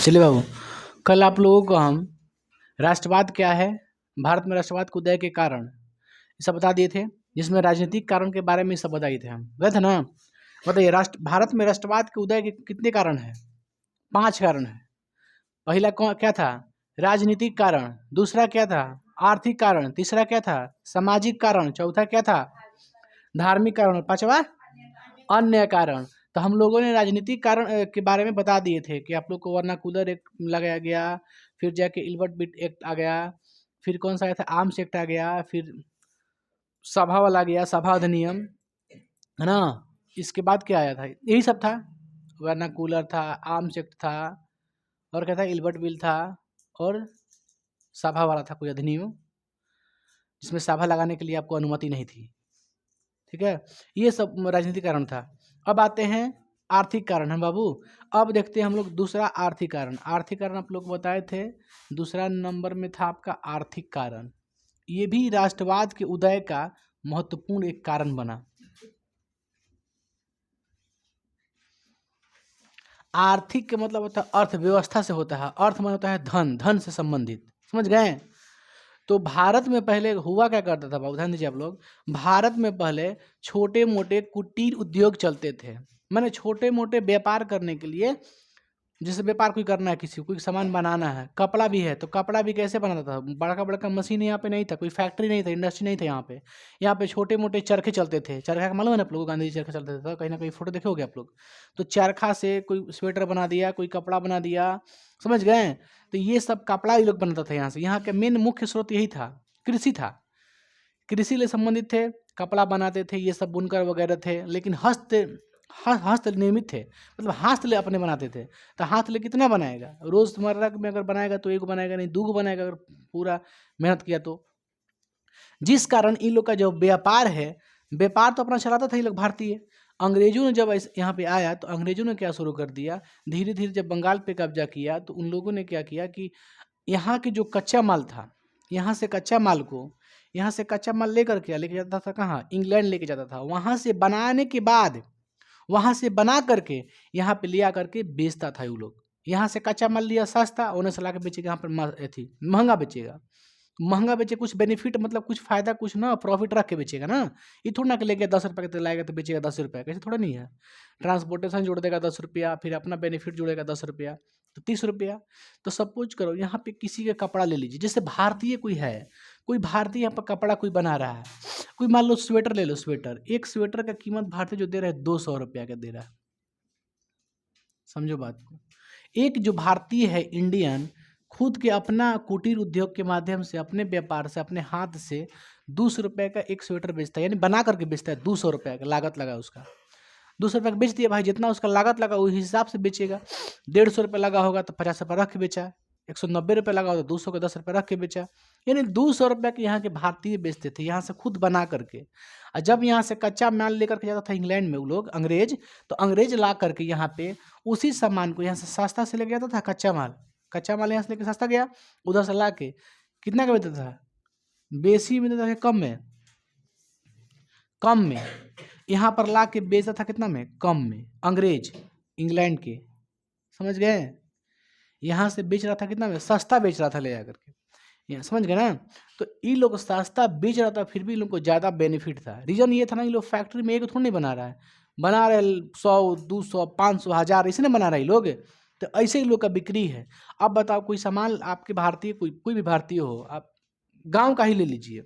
चलिए बाबू, कल आप लोगों को हम राष्ट्रवाद क्या है, भारत में राष्ट्रवाद के उदय के कारण ये सब बता दिए थे, जिसमें राजनीतिक कारण के बारे में सब बताए थे हम, गए थे ना। बताइए, भारत में राष्ट्रवाद के उदय के कितने कारण हैं? 5 कारण है। पहला क्या था? राजनीतिक कारण। दूसरा क्या था? आर्थिक कारण। तीसरा क्या था? सामाजिक कारण। चौथा क्या था? धार्मिक कारण। पांचवा अन्य कारण। तो हम लोगों ने राजनीतिक कारण के बारे में बता दिए थे कि आप लोग को वर्नाकुलर एक्ट लगाया गया, फिर जाके इल्बर्ट बिट एक्ट आ गया, फिर कौन सा आया था? आर्म्स एक्ट आ गया, फिर सभा वाला गया, सभा अधिनियम, है ना। इसके बाद क्या आया था? यही सब था। वर्नाकुलर था, आर्म्स एक्ट था, और क्या था? इल्बर्ट बिल था, और सभा वाला था कोई अधिनियम, जिसमें सभा लगाने के लिए आपको अनुमति नहीं थी। ठीक है, ये सब राजनीतिक कारण था। अब आते हैं आर्थिक कारण है बाबू। अब देखते हैं हम लोग दूसरा आर्थिक कारण। आर्थिक कारण आप लोग बताए थे, दूसरा नंबर में था आपका आर्थिक कारण। ये भी राष्ट्रवाद के उदय का महत्वपूर्ण एक कारण बना। आर्थिक के मतलब होता है अर्थव्यवस्था से होता है। अर्थ मतलब होता है धन, धन से संबंधित, समझ गए। तो भारत में पहले हुआ क्या करता था बाबू, ध्यान दीजिए आप लोग। भारत में पहले छोटे मोटे कुटीर उद्योग चलते थे, माने छोटे मोटे व्यापार करने के लिए। जैसे व्यापार कोई करना है, किसी को कोई सामान बनाना है, कपड़ा भी है तो कपड़ा भी कैसे बनाता था? बड़ा बड़ा मशीन यहाँ पे नहीं था, कोई फैक्ट्री नहीं था, इंडस्ट्री नहीं था यहाँ पे। यहाँ पे छोटे मोटे चरखे चलते थे। चरखा का मालूम है ना आप लोगों को? गांधी जी चरखा चलते थे, तो कहीं ना कहीं फोटो देखे होगे आप लोग। तो चरखा से कोई स्वेटर बना दिया, कोई कपड़ा बना दिया, समझ गए। तो ये सब कपड़ा ये लोग बनाता था यहाँ से। यहाँ के मेन मुख्य स्रोत यही था, कृषि था। कृषि से संबंधित थे, कपड़ा बनाते थे, ये सब बुनकर वगैरह थे। लेकिन हस्त निर्मित थे, मतलब हाथ ले अपने बनाते थे। तो हाथ ले कितना बनाएगा? रोजमर्रा में अगर बनाएगा तो एक बनाएगा नहीं, दो बनाएगा अगर पूरा मेहनत किया तो। जिस कारण इन लोग का जो व्यापार है, व्यापार तो अपना चलाता था ये लोग भारतीय। अंग्रेजों ने जब यहाँ पे आया तो अंग्रेजों ने क्या शुरू कर दिया, धीरे धीरे जब बंगाल पे कब्जा किया तो उन लोगों ने क्या किया कि यहाँ के जो कच्चा माल था, यहाँ से कच्चा माल को, यहाँ से कच्चा माल लेके जाता था कहाँ? इंग्लैंड लेके जाता था। वहाँ से बनाने के बाद, वहाँ से बना करके यहाँ पे लिया करके बेचता था ये लोग। यहाँ से कच्चा माल लिया सस्ता, उन्हें से ला के बेचेगा यहाँ पर महंगा बेचेगा। महंगा बेचे, कुछ बेनिफिट मतलब कुछ फायदा, कुछ ना प्रॉफिट रख के बेचेगा ना। ये थोड़ा ना कि लेके 10 रुपये का तेल लाएगा तो बेचेगा 10 रुपये, कैसे थोड़ा नहीं है। ट्रांसपोर्टेशन जोड़ देगा 10 रुपया, फिर अपना बेनिफिट जोड़ेगा 10 रुपया, तो 30 रुपया। तो सपोज करो यहाँ पे किसी का कपड़ा ले लीजिए, जैसे भारतीय कोई है, कोई भारतीय यहाँ पर कपड़ा कोई बना रहा है, कोई मान लो स्वेटर ले लो। स्वेटर, एक स्वेटर का कीमत भारतीय जो दे रहा है 200 रुपया का दे रहा है। समझो बात को। एक जो भारतीय है इंडियन, खुद के अपना कुटीर उद्योग के माध्यम से, अपने व्यापार से, अपने हाथ से 200 रुपये का एक स्वेटर बेचता है, यानी बना करके बेचता है। 200 रुपये का लागत लगा उसका, 200 रुपये का बेच दिया भाई। जितना उसका लागत लगा उस हिसाब से बेचेगा। 150 रुपये लगा होगा तो 50 रुपये रख के बेचा, 190 रुपये लगा होगा तो 200 के 10 रुपये रख के बेचा। यानी 200 रुपये के यहाँ के भारतीय बेचते थे, यहाँ से खुद बना करके। और जब यहाँ से कच्चा माल लेकर के जाता था इंग्लैंड में वो लोग, अंग्रेज, तो अंग्रेज ला करके यहाँ पे उसी सामान को यहाँ से सस्ता से लेके जाता था। कच्चा माल यहाँ से लेके सस्ता गया, उधर से ला के कितना का बेचता था? बेसी में देता था, कम में यहाँ पर ला के बेचता था कितना में? कम में। अंग्रेज इंग्लैंड के, समझ गए। यहाँ से बेच रहा था कितना में? सस्ता बेच रहा था ले जाकर के, यहाँ समझ गए ना। तो ये लोग सस्ता बेच रहा था, फिर भी इन लोग को ज़्यादा बेनिफिट था। रीजन ये था ना, ये लोग फैक्ट्री में एक थोड़ा नहीं बना रहा है, बना रहे 100, 200, 500, 1000, ऐसे नहीं बना रहे लोग। तो ऐसे ही लोग का बिक्री है। अब बताओ, कोई सामान आपके भारतीय, कोई भी भारतीय हो, आप गाँव का ही ले लीजिए।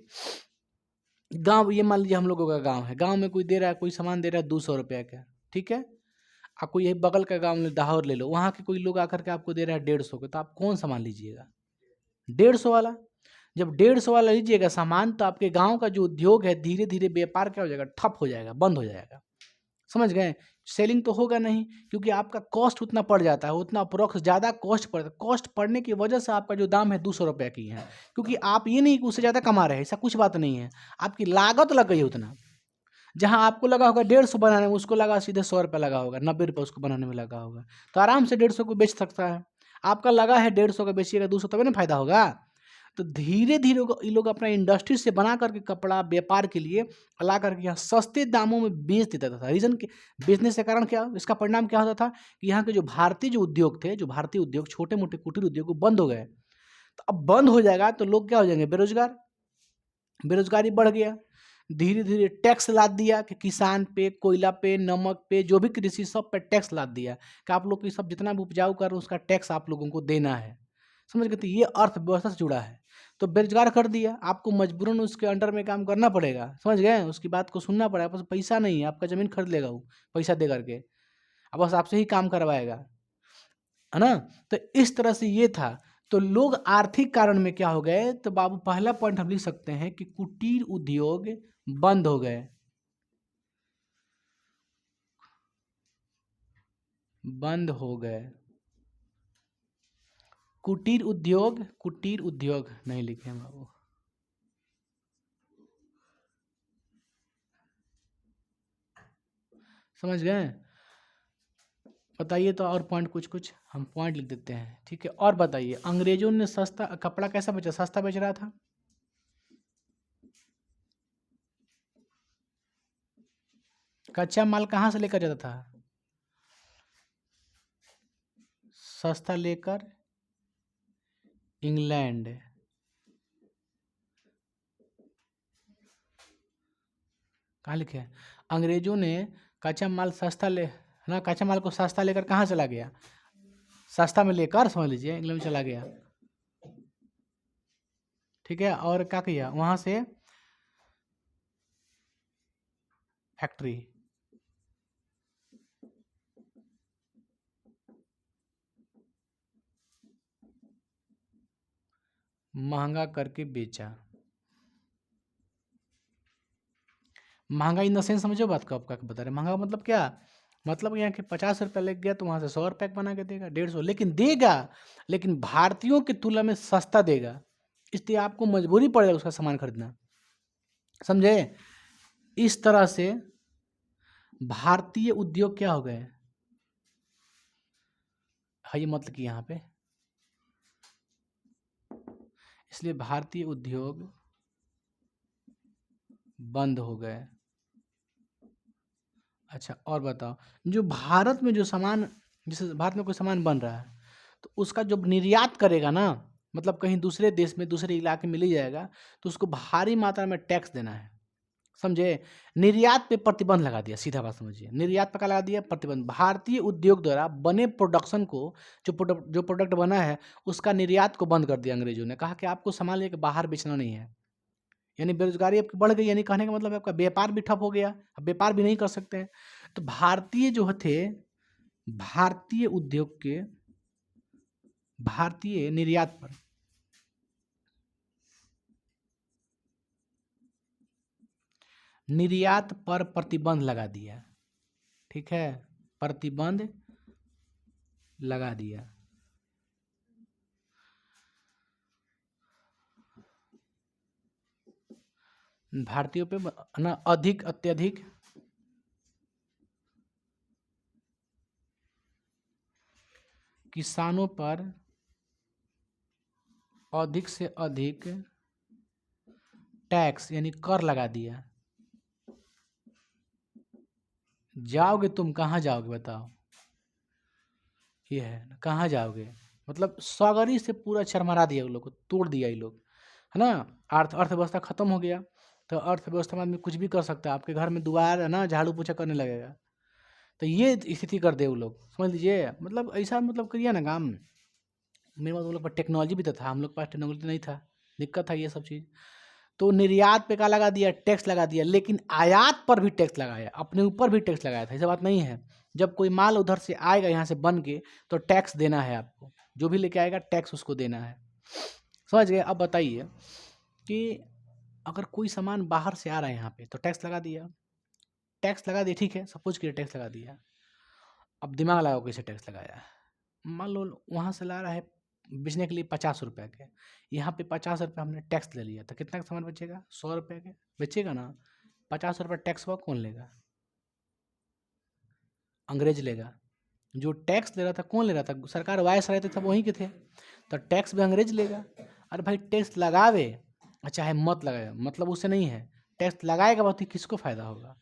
गांव, ये मान लीजिए हम लोगों का गांव है, गांव में कोई दे रहा है, कोई सामान दे रहा है 200 रुपये का, ठीक है। आपको यही बगल का गांव में दाहोर ले लो, वहाँ के कोई लोग आकर के आपको दे रहा है 150 का, तो आप कौन सामान लीजिएगा? 150 वाला। जब 150 वाला लीजिएगा सामान, तो आपके गांव का जो उद्योग है, धीरे धीरे व्यापार क्या हो जाएगा? ठप हो जाएगा, बंद हो जाएगा। समझ गए। सेलिंग तो होगा नहीं, क्योंकि आपका कॉस्ट उतना पड़ जाता है, उतना अप्रोक्स ज़्यादा कॉस्ट पड़ता है। कॉस्ट पड़ने की वजह से आपका जो दाम है 200 रुपये की है, क्योंकि आप ये नहीं कि उससे ज़्यादा कमा रहे हैं, ऐसा कुछ बात नहीं है। आपकी लागत लग गई है उतना। जहाँ आपको लगा होगा 150 बनाने में, उसको लगा सीधे 100 रुपये लगा होगा, 90 रुपये उसको बनाने में लगा होगा, तो आराम से 150 को बेच सकता है। आपका लगा है 150 का, बेचिएगा 200, तभी ना फायदा होगा। तो धीरे धीरे ये लोग अपना इंडस्ट्री से बना करके कपड़ा व्यापार के लिए ला करके यहाँ सस्ते दामों में बेच देता था। रीजन के बेचने से कारण क्या, इसका परिणाम क्या होता था कि यहाँ के जो भारतीय जो उद्योग थे, जो भारतीय उद्योग छोटे मोटे कुटीर उद्योग वो बंद हो गए। तो अब बंद हो जाएगा तो लोग क्या हो जाएंगे, बेरोजगार, बेरोजगारी बढ़ गया। धीरे धीरे टैक्स लाद दिया कि किसान पे, कोयला पे, नमक पे, जो भी कृषि सब पे टैक्स लाद दिया कि आप लोग की सब जितना भी उपजाऊ कर उसका टैक्स आप लोगों को देना है। समझ गए, तो ये अर्थव्यवस्था से जुड़ा है। तो बेरोजगार कर दिया, आपको मजबूरन उसके अंडर में काम करना पड़ेगा। समझ गए, उसकी बात को सुनना पड़ेगा। बस पैसा नहीं है, आपका जमीन खरीद लेगा वो पैसा दे करके, अब बस आपसे ही काम करवाएगा, है ना। तो इस तरह से ये था। तो लोग आर्थिक कारण में क्या हो गए, तो बाबू पहला पॉइंट हम लिख सकते हैं कि कुटीर उद्योग बंद हो गए, बंद हो गए। कुटीर उद्योग, कुटीर उद्योग नहीं लिखे हैं बाबू, समझ गए। बताइए तो और पॉइंट कुछ कुछ हम पॉइंट लिख देते हैं, ठीक है। और बताइए, अंग्रेजों ने सस्ता कपड़ा कैसा बेचा, सस्ता बेच रहा था। कच्चा माल कहाँ से लेकर जाता था, सस्ता लेकर इंग्लैंड। कहाँ लिखे हैं, अंग्रेजों ने कच्चा माल सस्ता ले, ना कच्चा माल को सस्ता लेकर कहाँ चला गया, सस्ता में लेकर समझ लीजिए इंग्लैंड में चला गया, ठीक है। और क्या किया वहाँ से, फैक्ट्री महंगा करके बेचा। महंगा इन द सेंस समझो बात को, आपका बता रहे महंगा मतलब क्या, मतलब यहाँ के 50 रुपया लग गया तो वहाँ से 100 रुपया बना के देगा, 150, लेकिन देगा, लेकिन भारतीयों की तुलना में सस्ता देगा, इसलिए आपको मजबूरी पड़ेगा उसका सामान खरीदना, समझे। इस तरह से भारतीय उद्योग क्या हो गए, है ये मतलब कि यहाँ पे, इसलिए भारतीय उद्योग बंद हो गए। अच्छा और बताओ, जो भारत में जो सामान, जैसे भारत में कोई सामान बन रहा है तो उसका जब निर्यात करेगा ना, मतलब कहीं दूसरे देश में दूसरे इलाके में ले जाएगा तो उसको भारी मात्रा में टैक्स देना है, समझे। निर्यात पे प्रतिबंध लगा दिया, सीधा बात समझिए, निर्यात पे क्या लगा दिया, प्रतिबंध। भारतीय उद्योग द्वारा बने प्रोडक्शन को, जो प्रोडक्ट बना है उसका निर्यात को बंद कर दिया अंग्रेजों ने, कहा कि आपको सामान लेके बाहर बेचना नहीं है। यानी बेरोजगारी आपकी बढ़ गई, यानी कहने का मतलब है आपका व्यापार भी ठप हो गया, अब व्यापार भी नहीं कर सकते हैं। तो भारतीय जो थे, भारतीय उद्योग के, भारतीय निर्यात पर, निर्यात पर प्रतिबंध लगा दिया, ठीक है, प्रतिबंध लगा दिया। भारतीयों पे ना अधिक अत्यधिक किसानों पर अधिक से अधिक टैक्स यानी कर लगा दिया। जाओगे तुम कहाँ जाओगे बताओ, ये है कहाँ जाओगे, मतलब सगरी से पूरा चरमरा दिया उन लोग को, तोड़ दिया ये लोग, है ना। अर्थव्यवस्था खत्म हो गया। तो अर्थव्यवस्था में आदमी कुछ भी कर सकता है, आपके घर में दुआर है ना, झाड़ू पोछा करने लगेगा। तो ये स्थिति कर दे वो लोग, समझ लीजिए, मतलब ऐसा मतलब करिए ना काम। मेरे पास, हम लोग पर टेक्नोलॉजी भी तो था, हम लोग के पास टेक्नोलॉजी नहीं था, दिक्कत था ये सब चीज़। तो निर्यात पे क्या लगा दिया, टैक्स लगा दिया, लेकिन आयात पर भी टैक्स लगाया, अपने ऊपर भी टैक्स लगाया था, ऐसा बात नहीं है। जब कोई माल उधर से आएगा यहाँ से बन के तो टैक्स देना है आपको, जो भी लेके आएगा टैक्स उसको देना है, समझ गए। अब बताइए कि अगर कोई सामान बाहर से आ रहा है यहाँ पे तो टैक्स लगा दिया, टैक्स लगा दिया, ठीक है, सपोज कि टैक्स लगा दिया। अब दिमाग लगाओ कैसे टैक्स लगाया, मान लो वहाँ से ला रहा है बेचने के लिए 50 रुपये के, यहाँ पे 50 रुपये हमने टैक्स ले लिया तो कितना का सामान बचेगा, 100 रुपये के बेचेगा ना। 50 रुपये टैक्स हुआ, कौन लेगा, अंग्रेज लेगा। जो टैक्स ले रहा था कौन ले रहा था, सरकार वायस रहे थे, सब वहीं के थे, तो टैक्स भी अंग्रेज लेगा। अरे भाई टैक्स लगावे चाहे मत लगाए, मतलब उससे नहीं है। टैक्स लगाएगा बहुत ही, किसको फायदा होगा?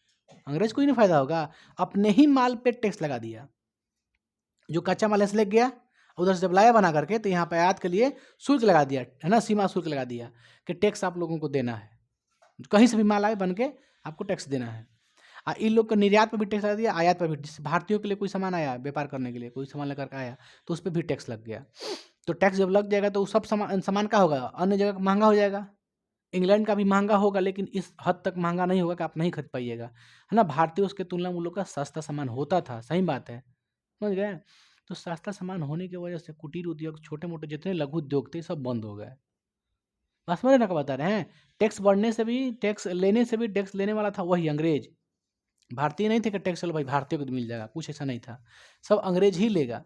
अंग्रेज को ही नहीं फायदा होगा। अपने ही माल पे टैक्स लगा दिया। जो कच्चा माल ऐसे ले गया, उधर से जब लाया बना करके, तो यहाँ पे आयात के लिए शुल्क लगा दिया, है ना, सीमा शुल्क लगा दिया कि टैक्स आप लोगों को देना है। कहीं से भी माल आए बन के, आपको टैक्स देना है। इन लोग को निर्यात पर भी टैक्स लगा दिया, आयात पर भी। जिससे भारतीयों के लिए कोई सामान आया व्यापार करने के लिए, कोई सामान लेकर के आया, तो उस पर भी टैक्स लग गया। तो टैक्स जब लग जाएगा तो वो सब सामान का होगा, अन्य जगह महंगा हो जाएगा। इंग्लैंड का भी महंगा होगा, लेकिन इस हद तक महंगा नहीं होगा कि आप नहीं खरीद पाइएगा, है ना। भारतीय उसके तुलना में उन लोग का सस्ता सामान होता था, सही बात है, समझ गए। तो सस्ता सामान होने की वजह से कुटीर उद्योग, छोटे मोटे जितने लघु उद्योग थे, सब बंद हो गए। बस समझ ना, क्या बता रहे हैं। टैक्स बढ़ने से भी, टैक्स लेने से भी, टैक्स लेने वाला था वही अंग्रेज। भारतीय नहीं थे कि टैक्स चलो भाई भारतीय को तो मिल जाएगा, कुछ ऐसा नहीं था, सब अंग्रेज ही लेगा।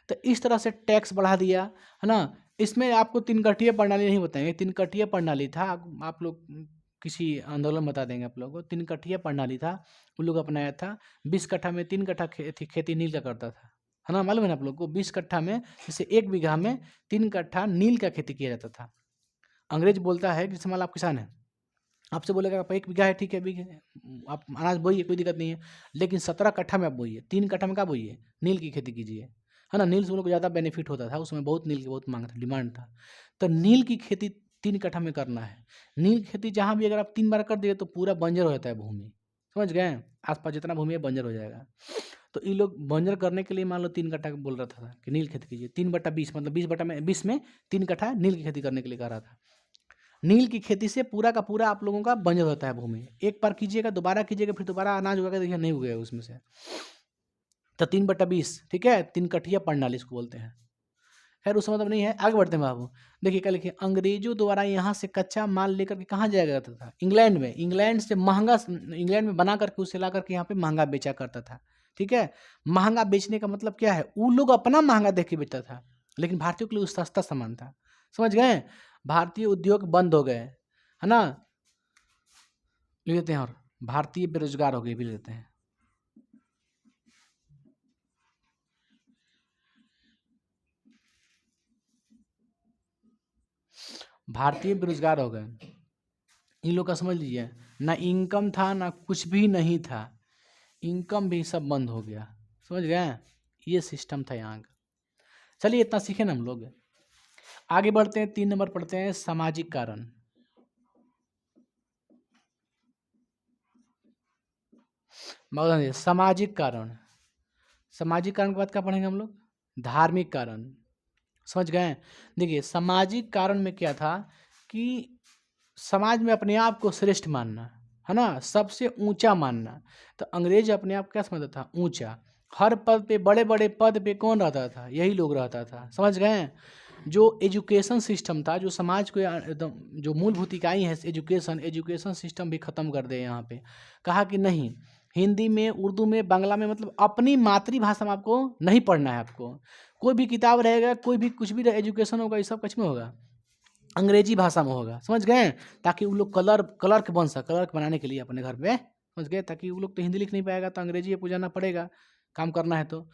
तो इस तरह से टैक्स बढ़ा दिया, है ना। इसमें आपको तीन कठीय प्रणाली नहीं बताएंगे, तीन कठीय प्रणाली था। आप लोग किसी आंदोलन बता देंगे आप लोगों को। तीन कठीय प्रणाली था, उन लोग अपनाया था। 20 कट्ठा में 3 कट्ठा खेती नील का करता था, है ना, मालूम है ना आप लोग को। 20 कट्ठा में, जैसे 1 बीघा में 3 कट्ठा नील का खेती किया जाता था। अंग्रेज बोलता है कि जैसे मान लो आप किसान हैं, आपसे बोलेगा आप 1 बीघा है, ठीक है, बीघे आप अनाज बोइए, कोई दिक्कत नहीं है, लेकिन 17 कट्ठा में आप बोइए, 3 कट्ठा में क्या बोइए, नील की खेती कीजिए, है ना। नील से उन लोग को ज़्यादा बेनिफिट होता था, उसमें बहुत नील की बहुत मांग था, डिमांड था। तो नील की खेती 3 कट्ठा में करना है। नील की खेती जहाँ भी अगर आप 3 बार कर दिए तो पूरा बंजर हो जाता है भूमि, समझ गए। आसपास जितना भूमि है बंजर हो जाएगा। तो ये लोग बंजर करने के लिए मान लो 3 कट्ठा बोल रहा था कि नील खेती कीजिए। 3/20 मतलब 20 में 3 कट्ठा नील की खेती करने के लिए कह रहा था। नील की खेती से पूरा का पूरा आप लोगों का बंजर होता है भूमि। एक बार कीजिएगा, दोबारा कीजिएगा, फिर दोबारा अनाज उगाएगा, देखिए नहीं उगेगा उसमें से। तो 3/20, ठीक है, 3 कठिया प्रणाली इसको बोलते हैं। खैर उसका मतलब नहीं है, आगे बढ़ते हैं बाबू। देखिए क्या लिखिए, अंग्रेजों द्वारा यहाँ से कच्चा माल लेकर के कहाँ जाया करता था? इंग्लैंड में। इंग्लैंड से महंगा, इंग्लैंड में बना करके उसे ला करके यहाँ पे महंगा बेचा करता था, ठीक है। महंगा बेचने का मतलब क्या है, वो लोग अपना महंगा देख के बेचता था, लेकिन भारतीयों के लिए सस्ता सामान था, समझ गए। भारतीय उद्योग बंद हो गए, है ना। लिख लेते हैं, और भारतीय बेरोजगार हो गए भी लेते हैं। भारतीय बेरोजगार हो गए। इन लोग का समझ लीजिए, ना इनकम था ना कुछ भी नहीं था, इनकम भी सब बंद हो गया, समझ गए। ये सिस्टम था यहाँ का। चलिए इतना सीखे ना हम लोग, आगे बढ़ते हैं। 3 नंबर पढ़ते हैं, सामाजिक कारण। मगर सामाजिक कारण, सामाजिक कारण के बाद क्या पढ़ेंगे हम लोग? धार्मिक कारण, समझ गए। देखिए सामाजिक कारण में क्या था कि समाज में अपने आप को श्रेष्ठ मानना, है ना, सबसे ऊंचा मानना। तो अंग्रेज अपने आप क्या समझता था? ऊंचा। हर पद पे, बड़े बड़े पद पे कौन रहता था? यही लोग रहता था, समझ गए। जो एजुकेशन सिस्टम था, जो समाज को एकदम जो मूलभूत इकाई है एजुकेशन, एजुकेशन सिस्टम भी ख़त्म कर दे यहाँ पे। कहा कि नहीं, हिंदी में, उर्दू में, बांग्ला में, मतलब अपनी मातृभाषा में आपको नहीं पढ़ना है। आपको कोई भी किताब रहेगा, कोई भी कुछ भी एजुकेशन होगा, ये सब कुछ में होगा, अंग्रेजी भाषा में होगा, समझ गए। ताकि वो लोग क्लर्क बन सके, क्लर्क बनाने के लिए अपने घर पे, समझ गए। ताकि वो लोग तो हिंदी लिख नहीं पाएगा, तो अंग्रेजी पे जाना पड़ेगा काम करना है। तो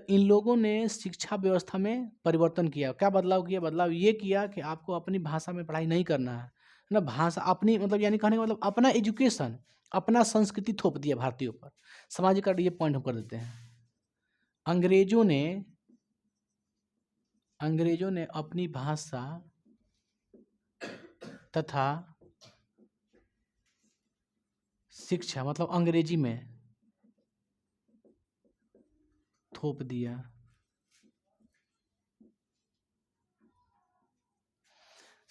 इन लोगों ने शिक्षा व्यवस्था में परिवर्तन किया। क्या बदलाव किया? बदलाव ये किया कि आपको अपनी भाषा में पढ़ाई नहीं करना है ना, भाषा अपनी, मतलब यानी कहने का मतलब अपना एजुकेशन, अपना संस्कृति थोप दिया भारतीयों पर। सामाजिक ये पॉइंट हम कर देते हैं। अंग्रेजों ने अपनी भाषा तथा शिक्षा, मतलब अंग्रेजी में थोप दिया।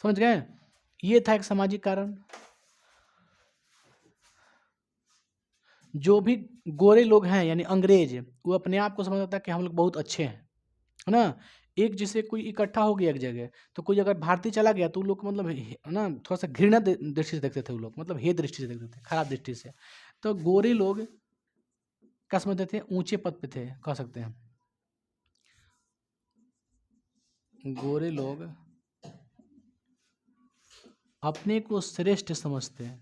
समझ गए, ये था एक सामाजिक कारण। जो भी गोरे लोग हैं यानी अंग्रेज, वो अपने आप को समझता था कि हम लोग बहुत अच्छे हैं, है ना। एक जैसे कोई इकट्ठा हो गया एक जगह, तो कोई अगर भारतीय चला गया तो वो लोग मतलब है ना, थोड़ा सा घृणा दृष्टि से देखते थे वो लोग, मतलब हे दृष्टि से देखते थे, खराब दृष्टि से। तो गोरे लोग क्या समझते थे? ऊंचे पद पे थे, कह सकते हैं। गोरे लोग अपने को श्रेष्ठ समझते हैं,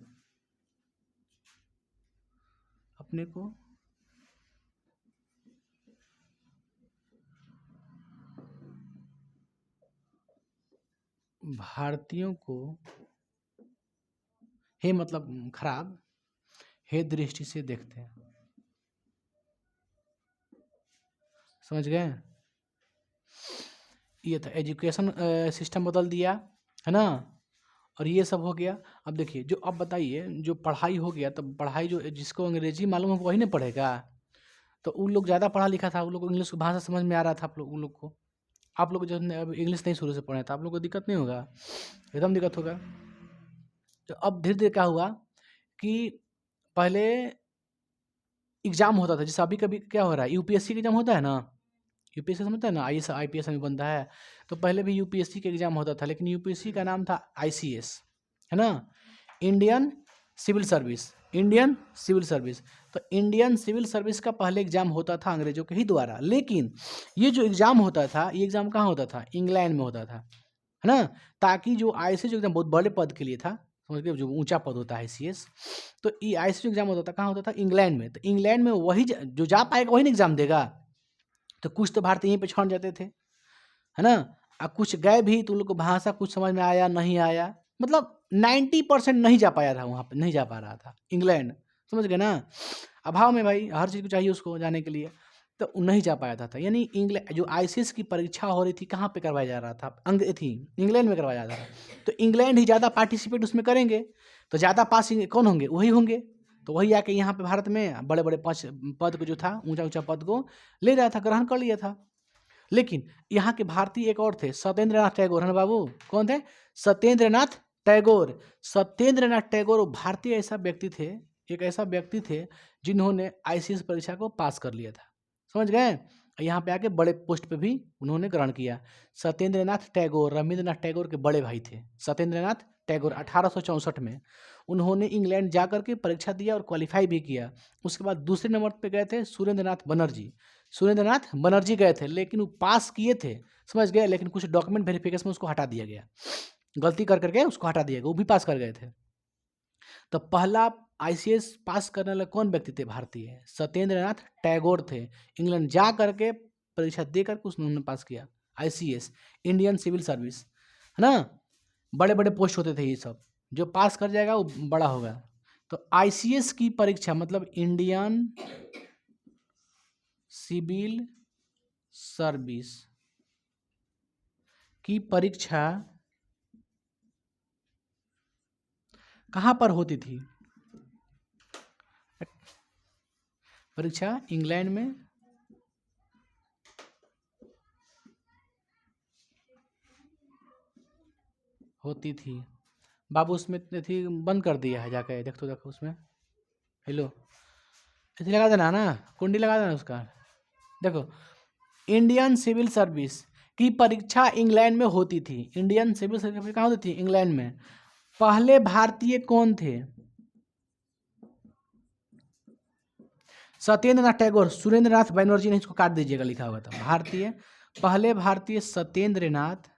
अपने को भारतीयों को हे मतलब खराब हे दृष्टि से देखते हैं। समझ गए? ये था एजुकेशन सिस्टम बदल दिया, है ना, और ये सब हो गया। अब देखिए जो अब बताइए जो पढ़ाई हो गया, तब पढ़ाई जो जिसको अंग्रेजी मालूम हो वही ना पढ़ेगा। तो उन लोग ज़्यादा पढ़ा लिखा था, उन लोग को इंग्लिश भाषा समझ में आ रहा था। आप लोग उन लोग को, आप लोग जो अब इंग्लिश नहीं शुरू से पढ़े था, आप लोग को दिक्कत नहीं होगा, एकदम दिक्कत होगा। तो अब धीरे धीरे क्या हुआ कि पहले एग्जाम होता था, जैसे अभी कभी क्या हो रहा है, यूपीएससी का एग्जाम होता है ना, यूपीएससी समझता है ना, आईएएस आईपीएस में बनता है। तो पहले भी यूपीएससी का एग्जाम होता था, लेकिन यूपीएससी का नाम था आईसीएस, है ना, Indian civil service, Indian civil service. तो इंडियन सिविल सर्विस का पहले एग्जाम होता था अंग्रेजों के ही द्वारा, लेकिन ये जो एग्जाम होता था, ये एग्जाम कहाँ होता था, इंग्लैंड में होता था, है ना, ताकि जो आईसीएस जो एग्जाम बहुत बड़े पद के लिए था, समझ गए, जो ऊंचा पद होता है आईसीएस, तो ये आईसीएस एग्जाम होता था कहाँ होता था, इंग्लैंड में। तो इंग्लैंड में वही जो जा पाएगा वही ना एग्जाम देगा। तो कुछ तो भारतीय यहीं पे छौंट जाते थे, है ना, अब कुछ गए भी तो उन लोग को भाषा कुछ समझ में आया नहीं आया, मतलब 90% नहीं जा पाया था, वहाँ पे नहीं जा पा रहा था इंग्लैंड, समझ गए ना। अभाव में भाई हर चीज़ को चाहिए उसको जाने के लिए, तो वो नहीं जा पाया था। यानी इंग्लैंड जो आईसीएस की परीक्षा हो रही थी कहाँ पे करवाया जा रहा था, इंग्लैंड में करवाया जा रहा था। तो इंग्लैंड ही ज़्यादा पार्टिसिपेट उसमें करेंगे, तो ज़्यादा पास कौन होंगे, वही होंगे। तो वही आके यहाँ पे भारत में बड़े बड़े 5 पद को जो था, ऊंचा ऊंचा पद को ले रहा था, ग्रहण कर लिया था। लेकिन यहाँ के भारतीय एक और थे, सत्येंद्र नाथ टैगोर, है ना बाबू, कौन थे, सत्येंद्र नाथ टैगोर। सत्येंद्र नाथ टैगोर भारतीय ऐसा व्यक्ति थे, एक ऐसा व्यक्ति थे जिन्होंने आईसीएस परीक्षा को पास कर लिया था, समझ गए। यहाँ पे आके बड़े पोस्ट पे भी उन्होंने ग्रहण किया। सत्येंद्र नाथ टैगोर रविंद्रनाथ टैगोर के बड़े भाई थे। सत्येंद्र नाथ टैगोर 1864 में उन्होंने इंग्लैंड जा करके परीक्षा दिया और क्वालिफाई भी किया। उसके बाद दूसरे नंबर पे गए थे सुरेंद्र नाथ बनर्जी। सुरेंद्र नाथ बनर्जी गए थे, लेकिन वो पास किए थे, समझ गए, लेकिन कुछ डॉक्यूमेंट वेरिफिकेशन में उसको हटा दिया गया, गलती कर करके उसको हटा दिया गया, वो भी पास कर गए थे। तो पहला आईसीएस पास करने वाले कौन व्यक्ति थे, भारतीय, सत्येंद्र नाथ टैगोर थे। इंग्लैंड जा करके परीक्षा दे करके उन्होंने पास किया आईसीएस, इंडियन सिविल सर्विस, है ना, बड़े बड़े पोस्ट होते थे ये सब, जो पास कर जाएगा वो बड़ा होगा। तो आईसीएस की परीक्षा मतलब इंडियन सिविल सर्विस की परीक्षा कहाँ पर होती थी, परीक्षा इंग्लैंड में होती थी। बाबू उसमें थी, बंद कर दिया है, जाके देख तो देखो उसमें, हेलो ऐसे लगा देना ना, कुंडी लगा देना उसका, देखो इंडियन सिविल सर्विस की परीक्षा इंग्लैंड में होती थी। इंडियन सिविल सर्विस कहाँ होती थी, इंग्लैंड में। पहले भारतीय कौन थे, सत्येंद्र नाथ टैगोर, सुरेंद्र नाथ बनर्जी ने, इसको काट दीजिएगा लिखा हुआ था, भारतीय, पहले भारतीय सत्येंद्र नाथ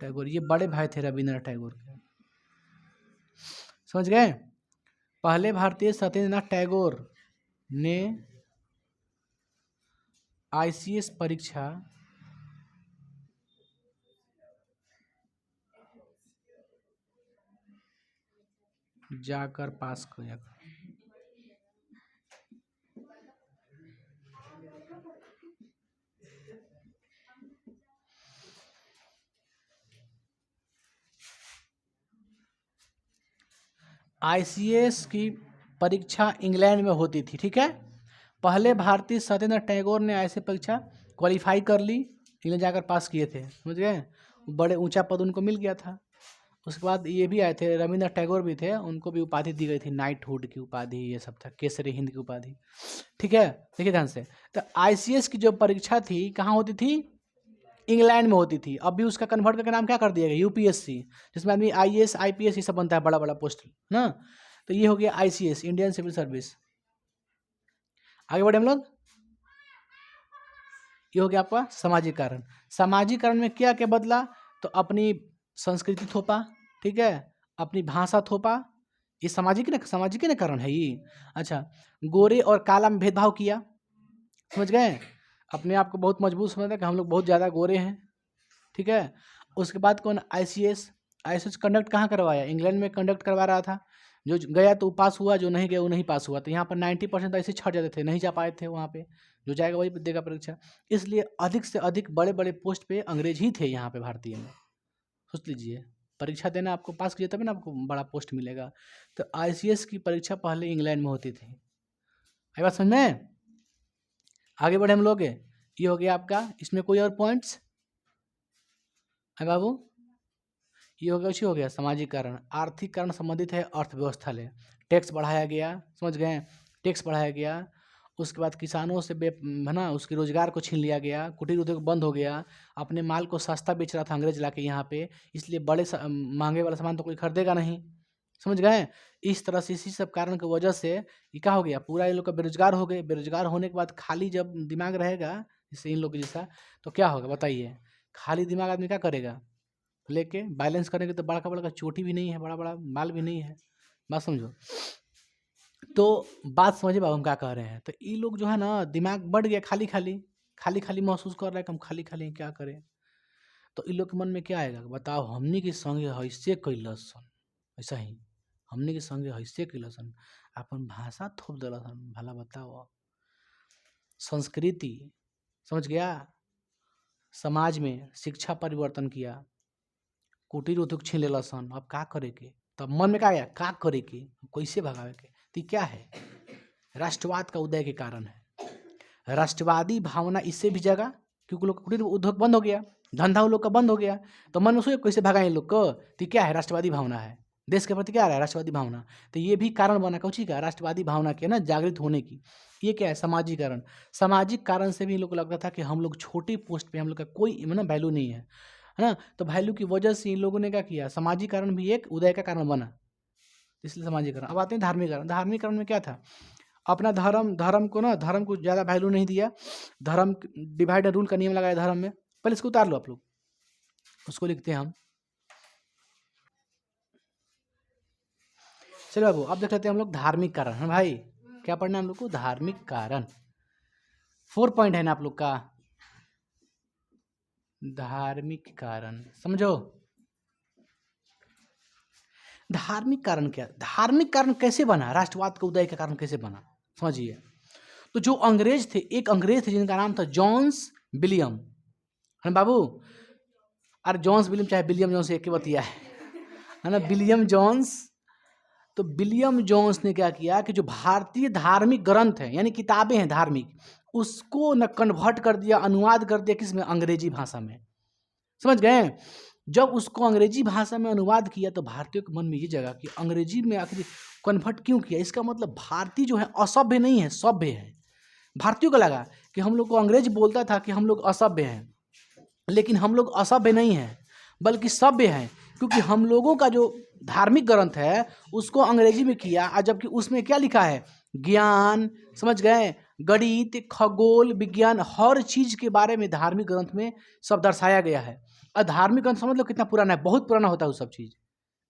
टैगोर, ये बड़े भाई थे रविंद्रनाथ टैगोर के, समझ गए। पहले भारतीय सत्येंद्र नाथ टैगोर ने आईसीएस परीक्षा जाकर पास किया। आईसीएस की परीक्षा इंग्लैंड में होती थी, ठीक है। पहले भारतीय सत्येंद्र टैगोर ने ऐसे परीक्षा क्वालिफाई कर ली, इंग्लैंड जाकर पास किए थे, समझ गए, बड़े ऊंचा पद उनको मिल गया था। उसके बाद ये भी आए थे, रविंद्रनाथ टैगोर भी थे, उनको भी उपाधि दी गई थी, नाइटहुड की उपाधि, ये सब था, केसरी हिंद की उपाधि, ठीक है। देखिए ध्यान से, तो आईसीएस की जो परीक्षा थी कहाँ होती थी, इंग्लैंड में होती थी। अब भी उसका कन्वर्ट करके नाम क्या कर दिया गया, यूपीएससी, जिसमें आदमी आईएएस आईपीएस ये सब बनता है, बड़ा बड़ा पोस्ट ना। तो ये हो गया आईसीएस, इंडियन सिविल सर्विस। आगे बढ़े हम लोग, ये हो गया आपका सामाजिकरण। सामाजिकरण में क्या क्या बदला, तो अपनी संस्कृति थोपा, ठीक है, अपनी भाषा थोपा, ये सामाजिक न कारण है ये। अच्छा, गोरे और काला में भेदभाव किया, समझ गए, अपने आप को बहुत मजबूत समझता है कि हम लोग बहुत ज़्यादा गोरे हैं, ठीक है। उसके बाद कौन, ICS कंडक्ट कहाँ करवाया, इंग्लैंड में कंडक्ट करवा रहा था। जो गया तो पास हुआ, जो नहीं गया वो नहीं पास हुआ। तो यहाँ पर 90% ऐसे छट जाते थे, नहीं जा पाए थे वहाँ पे। जो जाएगा वही देगा परीक्षा। इसलिए अधिक से अधिक बड़े बड़े पोस्ट पे अंग्रेज ही थे यहाँ पे भारतीय में। सोच लीजिए, परीक्षा देना, आपको पास कीजिए तभी ना आपको बड़ा पोस्ट मिलेगा। तो ICS की परीक्षा पहले इंग्लैंड में होती थी। आई बात समझ में? आगे बढ़े हम लोग। ये हो गया आपका, इसमें कोई और पॉइंट्स है बाबू? ये हो गया, उसी हो गया सामाजिक कारण। आर्थिक कारण संबंधित है अर्थव्यवस्था ले। टैक्स बढ़ाया गया, समझ गए, टैक्स बढ़ाया गया। उसके बाद किसानों से है ना, उसके रोजगार को छीन लिया गया, कुटीर उद्योग बंद हो गया। अपने माल को सस्ता बेच रहा था अंग्रेज लाके यहाँ पे, इसलिए बड़े महंगे वाला सामान तो कोई खरीदेगा नहीं, समझ गए। इस तरह से इसी सब कारण की वजह से ये क्या हो गया, पूरा ये लोग का बेरोजगार हो गए। बेरोजगार होने के बाद खाली जब दिमाग रहेगा जैसे इन लोग के जैसा, तो क्या होगा बताइए। खाली दिमाग आदमी क्या करेगा, लेके बैलेंस करेंगे तो बड़ा का बड़ा चोटी भी नहीं है, बड़ा बड़ा माल भी नहीं है। बात समझो। तो बात समझिए बाबू हम क्या कह रहे हैं। तो ये लोग जो है ना, दिमाग बढ़ गया, खाली खाली खाली खाली महसूस कर रहा है कि हम खाली खाली क्या करें। तो इन लोग के मन में क्या आएगा, बताओ, हमनी के संगे हैसे कैलसन, ऐसा ही हमनी के संगे हैसे कैलसन, अपन भाषा थोप दिलसन, भला बताओ। संस्कृति, समझ गया, समाज में शिक्षा परिवर्तन किया, कुटीर उद्योग छीन लेलसन। अब का करे के, तब मन में क्या आया, का करे के, कैसे भगावे के। तो क्या है, राष्ट्रवाद का उदय के कारण है। राष्ट्रवादी भावना इससे भी जगा क्योंकि लोग कुटीर उद्योग बंद हो गया, धंधा उन लोग का बंद हो गया। तो मन में सोचे कैसे भगाए लोग को। तो क्या है, राष्ट्रवादी भावना है, देश के प्रति क्या आ रहा है, राष्ट्रवादी भावना। तो ये भी कारण बना कौची का, राष्ट्रवादी भावना के ना जागृत होने की। ये क्या है, सामाजिकरण। सामाजिक कारण से भी इन लोग को लगता था कि हम लोग छोटे पोस्ट पे, हम लोग का कोई ना वैल्यू नहीं है ना। तो वैल्यू की वजह से इन लोगों ने क्या किया, सामाजिकरण भी एक उदय का कारण बना, इसलिए सामाजिकरण। अब आते हैं धार्मिकरण। धार्मिकरण में क्या था, अपना धर्म को ना, धर्म को ज़्यादा वैल्यू नहीं दिया। धर्म डिवाइड एंड रूल का नियम लगाया धर्म में। पहले इसको उतार लो आप लोग, उसको लिखते हैं हम। चलो बाबू, अब देख लेते हैं हम लोग धार्मिक कारण है भाई। क्या पढ़ना है हम लोग को, धार्मिक कारण। 4 पॉइंट है ना आप लोग का, धार्मिक कारण, समझो। धार्मिक कारण क्या, धार्मिक कारण कैसे बना, राष्ट्रवाद का उदय का कारण कैसे बना, समझिए। तो जो अंग्रेज थे, एक अंग्रेज थे जिनका नाम था जॉन्स विलियम, है ना बाबू। अरे जॉन्स विलियम चाहे विलियम जॉन्स, एक ही बतिया है ना, विलियम जॉन्स। तो विलियम जॉन्स ने क्या किया कि जो भारतीय धार्मिक ग्रंथ हैं, यानी किताबें हैं धार्मिक, उसको न कन्वर्ट कर दिया, अनुवाद कर दिया किसमें, अंग्रेजी भाषा में, समझ गए। जब उसको अंग्रेजी भाषा में अनुवाद किया तो भारतीयों के मन में ये जगह कि अंग्रेजी में आखिर कन्वर्ट क्यों किया, इसका मतलब भारतीय जो है असभ्य नहीं है, सभ्य है। भारतीयों को लगा कि हम लोग को अंग्रेज बोलता था कि हम लोग असभ्य हैं, लेकिन हम लोग असभ्य नहीं हैं बल्कि सभ्य हैं, क्योंकि हम लोगों का जो धार्मिक ग्रंथ है उसको अंग्रेजी में किया, और जबकि उसमें क्या लिखा है, ज्ञान, समझ गए, गणित, खगोल, विज्ञान, हर चीज के बारे में धार्मिक ग्रंथ में सब दर्शाया गया है। और धार्मिक ग्रंथ समझ लो कितना पुराना है, बहुत पुराना होता है वो सब चीज।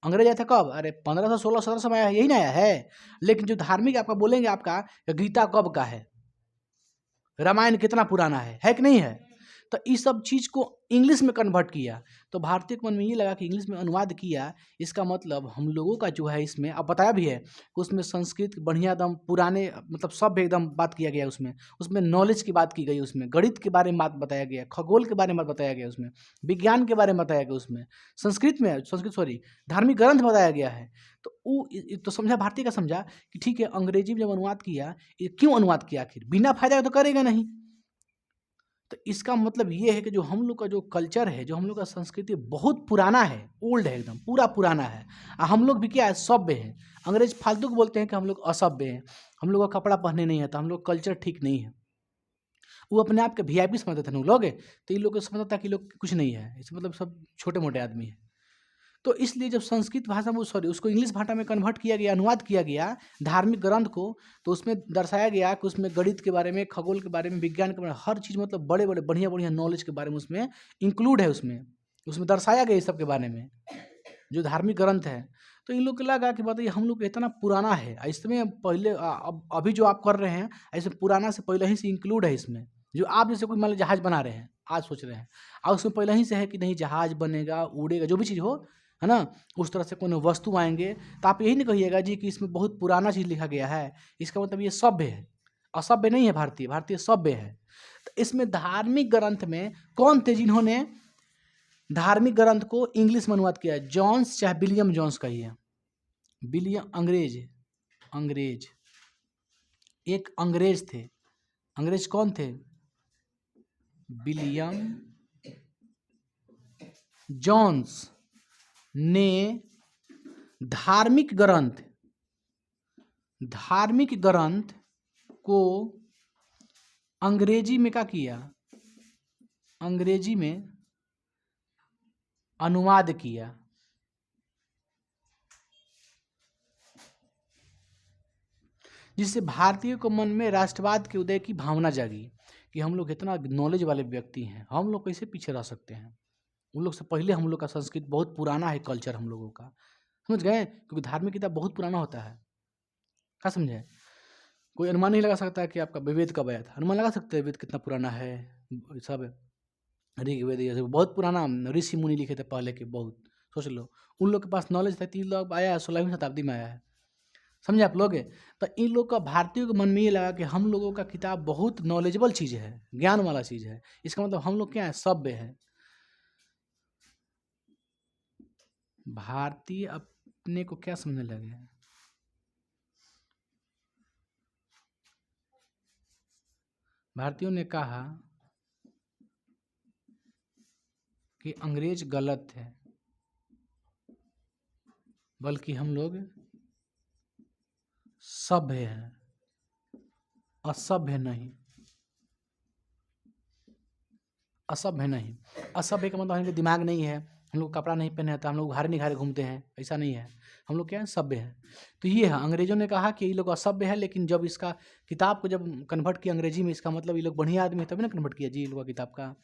अंग्रेज आया था कब, अरे 1500 1600 1700 में आया है, यही ना आया है। लेकिन जो धार्मिक आपका बोलेंगे, आपका गीता कब का है, रामायण कितना पुराना है कि नहीं है। तो इस सब चीज़ को इंग्लिश में कन्वर्ट किया। तो भारतीय के मन में ये लगा कि इंग्लिश में अनुवाद किया, इसका मतलब हम लोगों का जो है इसमें, अब बताया भी है कि उसमें संस्कृत बढ़िया एकदम पुराने, मतलब सब एकदम बात किया गया उसमें। उसमें नॉलेज की बात की गई, उसमें गणित के बारे में बात बताया गया, खगोल के बारे में बताया गया, उसमें विज्ञान के बारे में बताया गया, उसमें संस्कृत धार्मिक ग्रंथ बताया गया है। तो वो तो समझा, भारतीय का समझा कि ठीक है, अंग्रेजी में जब अनुवाद किया, ये क्यों अनुवाद किया, आखिर बिना फायदा तो करेगा नहीं। तो इसका मतलब ये है कि जो हम लोग का जो कल्चर है, जो हम लोग का संस्कृति बहुत पुराना है, ओल्ड है, एकदम पूरा पुराना है। और हम लोग भी क्या है, सभ्य है। अंग्रेज फालतू को बोलते हैं कि हम लोग असभ्य हैं, हम लोग का कपड़ा पहनने नहीं आता, हम लोग कल्चर ठीक नहीं है। वो अपने आप के VIP समझते थे लोग, तो इन लोग को समझता था कि लोग कुछ नहीं है, इस मतलब सब छोटे मोटे आदमी हैं। तो इसलिए जब संस्कृत भाषा में उसको इंग्लिश भाषा में कन्वर्ट किया गया, अनुवाद किया गया धार्मिक ग्रंथ को, तो उसमें दर्शाया गया कि उसमें गणित के बारे में, खगोल के बारे में, विज्ञान के बारे में, हर चीज़, मतलब बड़े बड़े बढ़िया बढ़िया नॉलेज के बारे में उसमें इंक्लूड है, उसमें दर्शाया गया इस सब के बारे में, जो धार्मिक ग्रंथ है। तो इन लोग को लगा कि बताइए हम लोग इतना पुराना है, इसमें पहले अभी जो आप कर रहे हैं ऐसे पुराना से पहले ही से इंक्लूड है इसमें, जो आप जैसे कोई मान लो जहाज बना रहे हैं, आज सोच रहे हैं, और उसमें पहले ही से है कि नहीं जहाज बनेगा, उड़ेगा, जो भी चीज़ हो, है ना, उस तरह से कोनो वस्तु आएंगे, तो आप यही नहीं कहिएगा जी कि इसमें बहुत पुराना चीज़ लिखा गया है, इसका मतलब ये सभ्य है। असभ्य नहीं है भारतीय, भारतीय सभ्य है। तो इसमें धार्मिक ग्रंथ में कौन थे जिन्होंने धार्मिक ग्रंथ को इंग्लिश में अनुवाद किया? जॉन्स, चाहे विलियम जॉन्स कहिए, विलियम, अंग्रेज, अंग्रेज, एक अंग्रेज थे। अंग्रेज कौन थे? विलियम जॉन्स ने धार्मिक ग्रंथ, धार्मिक ग्रंथ को अंग्रेजी में क्या किया? अंग्रेजी में अनुवाद किया। जिससे भारतीयों को मन में राष्ट्रवाद के उदय की भावना जागी कि हम लोग इतना नॉलेज वाले व्यक्ति हैं, हम लोग कैसे पीछे रह सकते हैं, उन लोग से पहले हम लोग का संस्कृत बहुत पुराना है, कल्चर हम लोगों का, समझ गए? क्योंकि धार्मिक किताब बहुत पुराना होता है, क्या समझे? कोई अनुमान नहीं लगा सकता है कि आपका वेद कब आया था। अनुमान लगा सकते हैं वेद कितना पुराना है, सब ऋग्वेद ये सब बहुत पुराना ऋषि मुनि लिखे थे पहले के, बहुत सोच लो, उन लोग के पास नॉलेज था। 3 लोग आया है, 16वीं शताब्दी में आया है, समझे आप लोग? तो इन लोग का, भारतीयों के मन में ये लगा कि हम लोगों का किताब बहुत नॉलेजेबल चीज़ है, ज्ञान वाला चीज़ है, इसका मतलब हम लोग क्या है, सभ्य है। भारतीय अपने को क्या समझने लगे हैं? भारतीयों ने कहा कि अंग्रेज गलत थे, बल्कि हम लोग सभ्य हैं, असभ्य नहीं। असभ्य नहीं, असभ्य का मतलब हमको दिमाग नहीं है, हम लोग कपड़ा नहीं पहने तो हम लोग घारे निघारे घूमते हैं, ऐसा नहीं है। हम लोग क्या है, सभ्य है। तो ये है, अंग्रेजों ने कहा कि ये लोग असभ्य है, लेकिन जब इसका किताब को जब कन्वर्ट किया अंग्रेजी में, इसका मतलब ये लोग बढ़िया आदमी है तभी ना कन्वर्ट किया जी, ये लोग का किताब का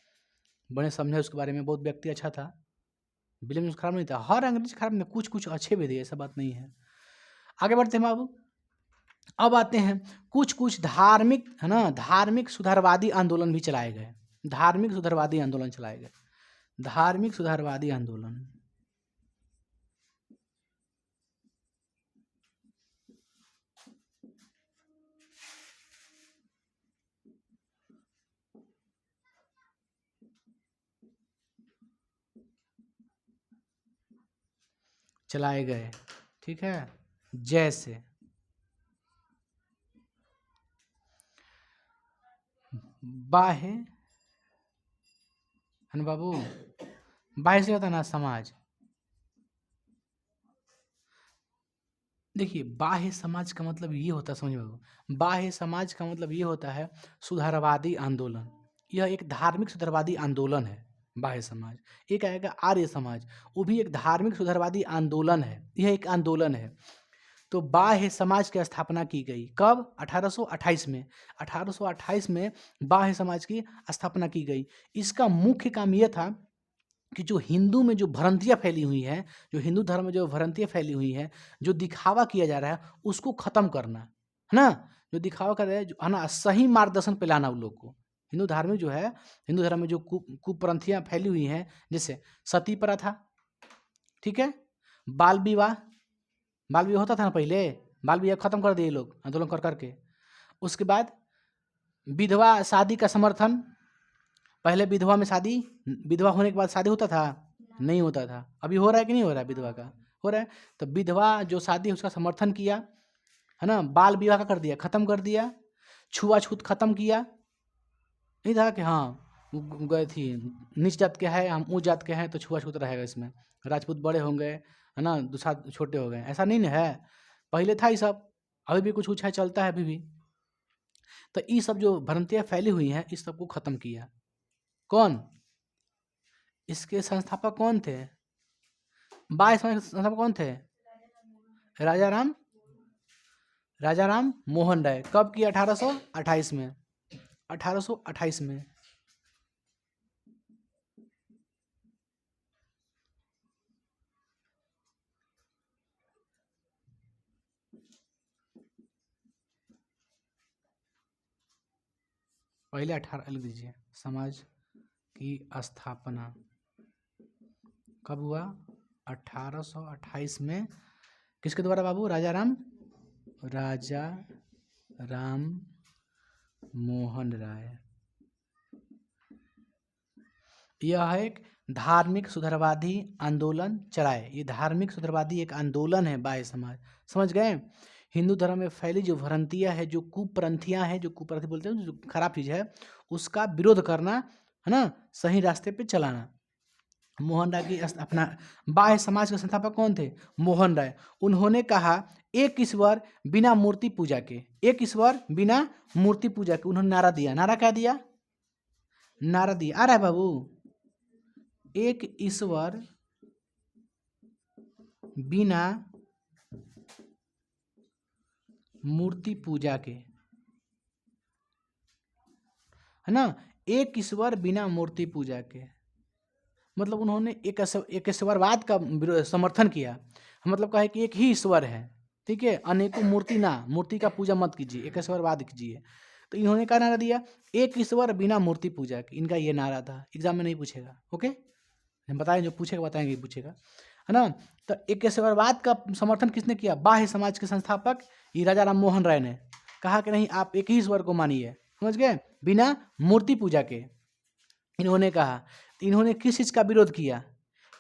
बड़े समझे उसके बारे में, बहुत व्यक्ति अच्छा था, विलियम जोन्स खराब नहीं था। हर अंग्रेज खराब नहीं, कुछ कुछ अच्छे भी थे, ऐसा बात नहीं है। आगे बढ़ते हैं बाबू। अब आते हैं कुछ कुछ धार्मिक, है ना, धार्मिक सुधारवादी आंदोलन भी चलाए गए, धार्मिक सुधारवादी आंदोलन चलाए गए, धार्मिक सुधारवादी आंदोलन। चलाए गए, ठीक है, जैसे बाह्य, है ना बाबू, बाह्य से होता है ना समाज। देखिए बाह्य समाज का मतलब ये होता है, समझ बाबू, बाह्य समाज का मतलब ये होता है सुधारवादी आंदोलन। यह एक धार्मिक सुधारवादी आंदोलन है, बाह्य समाज। एक आएगा आर्य समाज, वो भी एक धार्मिक सुधारवादी आंदोलन है, यह एक आंदोलन है। तो बाह्य समाज की स्थापना की गई कब? 1828 में। 1828 में बाह्य समाज की स्थापना की गई। इसका मुख्य काम यह था कि जो हिंदू में जो भ्रांतियाँ फैली हुई हैं, जो हिंदू धर्म में जो भ्रांतियाँ फैली हुई हैं, जो दिखावा किया जा रहा है, उसको खत्म करना, है ना, जो दिखावा कर रहे हैं, है ना, सही मार्गदर्शन पे लाना उन लोग को। हिंदू धर्म में जो है, हिंदू धर्म में जो कुप्रंथियाँ फैली हुई हैं, जैसे सती प्रथा, ठीक है, बाल विवाह, बाल विवाह होता था ना पहले, बाल विवाह खत्म कर दिए लोग आंदोलन कर करके। उसके बाद विधवा शादी का समर्थन, पहले विधवा में शादी, विधवा होने के बाद शादी होता था? नहीं होता था। अभी हो रहा है कि नहीं हो रहा है? विधवा का हो रहा है। तो विधवा जो शादी है उसका समर्थन किया, है ना, बाल विवाह का कर दिया, खत्म कर दिया, छुआछूत खत्म किया। नहीं था कि हाँ गए थी, नीच जात के है, हम ऊँच जात के हैं तो छुआछूत रहेगा इसमें, राजपूत बड़े होंगे, है ना, दूसरा छोटे हो गए, ऐसा नहीं ना है। पहले था ये सब, अभी भी कुछ कुछ है, चलता है अभी भी। तो ये सब जो भ्रांतियाँ फैली हुई हैं, इस सब को खत्म किया। कौन? इसके संस्थापक कौन थे? बाह्य समाज के संस्थापक कौन थे? राजा राम, राजा राम मोहन राय। कब किया? 1828 में, 1828 में। पहले 18 लिख दीजिए। समाज की स्थापना कब हुआ? 1828 में। किसके द्वारा बाबू? राजा राम मोहन राय। यह एक धार्मिक सुधारवादी आंदोलन चलाए। ये धार्मिक सुधारवादी एक आंदोलन है बाह्य समाज, समझ गए? हिंदू धर्म में फैली जो भ्रांतियां है, जो कुप्रंथियां हैं, जो कुप्रंथी बोलते हैं, जो खराब चीज है, उसका विरोध करना है ना, सही रास्ते पे चलाना। मोहन राय की अपना बाह्य समाज के संस्थापक कौन थे? मोहन राय। उन्होंने कहा एक ईश्वर बिना मूर्ति पूजा के, एक ईश्वर बिना मूर्ति पूजा के उन्होंने नारा दिया। नारा क्या दिया? नारा दिया, आ रहा है बाबू? एक ईश्वर बिना मूर्ति पूजा के, है ना, एक ईश्वर बिना मूर्ति पूजा के। मतलब उन्होंने एक ईश्वरवाद का समर्थन किया। मतलब कहा कि एक ही ईश्वर है, ठीक है, अनेकों मूर्ति ना, मूर्ति का पूजा मत कीजिए, एक ईश्वरवाद कीजिए। तो इन्होंने क्या नारा दिया? एक ईश्वर बिना मूर्ति पूजा के। इनका ये नारा था। एग्जाम में नहीं पूछेगा, ओके, हम बताएं, जो पूछेगा बताएंगे, पूछेगा, है ना। तो एक ईश्वरवाद का समर्थन किसने किया? बाह्य समाज के संस्थापक ये राजा राम मोहन राय ने कहा कि नहीं, आप एक ही ईश्वर को मानिए, समझ गए, बिना मूर्ति पूजा के, इन्होंने कहा। तो इन्होंने किस चीज का विरोध किया?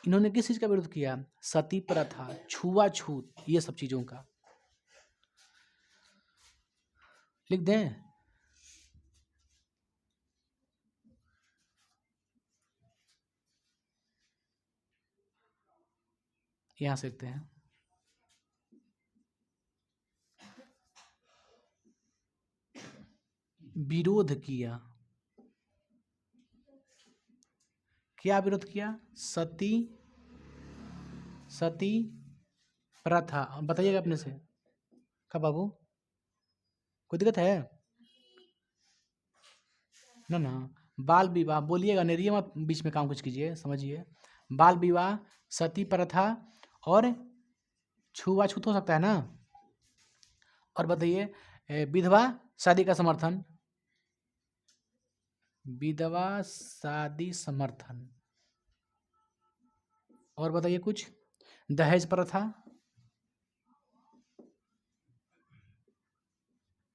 इन्होंने किस चीज का विरोध किया? सती प्रथा, छुआछूत, ये सब चीजों का। लिख दें? यहां से लिखते हैं। विरोध किया। क्या विरोध किया? सती प्रथा। बताइएगा अपने से। क्या बाबू, कोई दिक्कत है? ना ना, बाल विवाह बोलिएगा, नेरिए मत बीच में, काम कुछ कीजिए, समझिए। बाल विवाह, सती प्रथा और छुआछूत हो सकता है ना। और बताइए विधवा शादी का समर्थन, विधवा शादी समर्थन। और बताइए कुछ, दहेज प्रथा,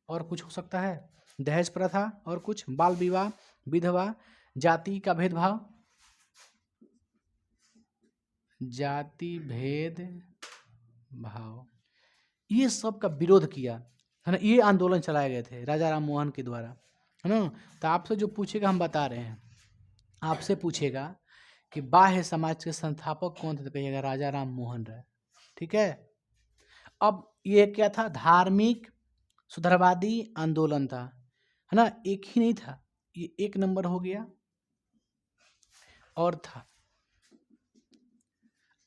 और कुछ हो सकता है? दहेज प्रथा और कुछ, बाल विवाह, विधवा, जाति का भेदभाव, जाति भेद भाव, ये सब का विरोध किया, है ना। ये आंदोलन चलाए गए थे राजा राम मोहन के द्वारा, है ना। तो आपसे जो पूछेगा हम बता रहे हैं। आपसे पूछेगा कि बाह्य समाज के संस्थापक कौन थे, तो कहिएगा राजा राम मोहन राय, ठीक है। अब ये क्या था? धार्मिक सुधारवादी आंदोलन था, है ना। एक ही नहीं था, ये एक नंबर हो गया। और था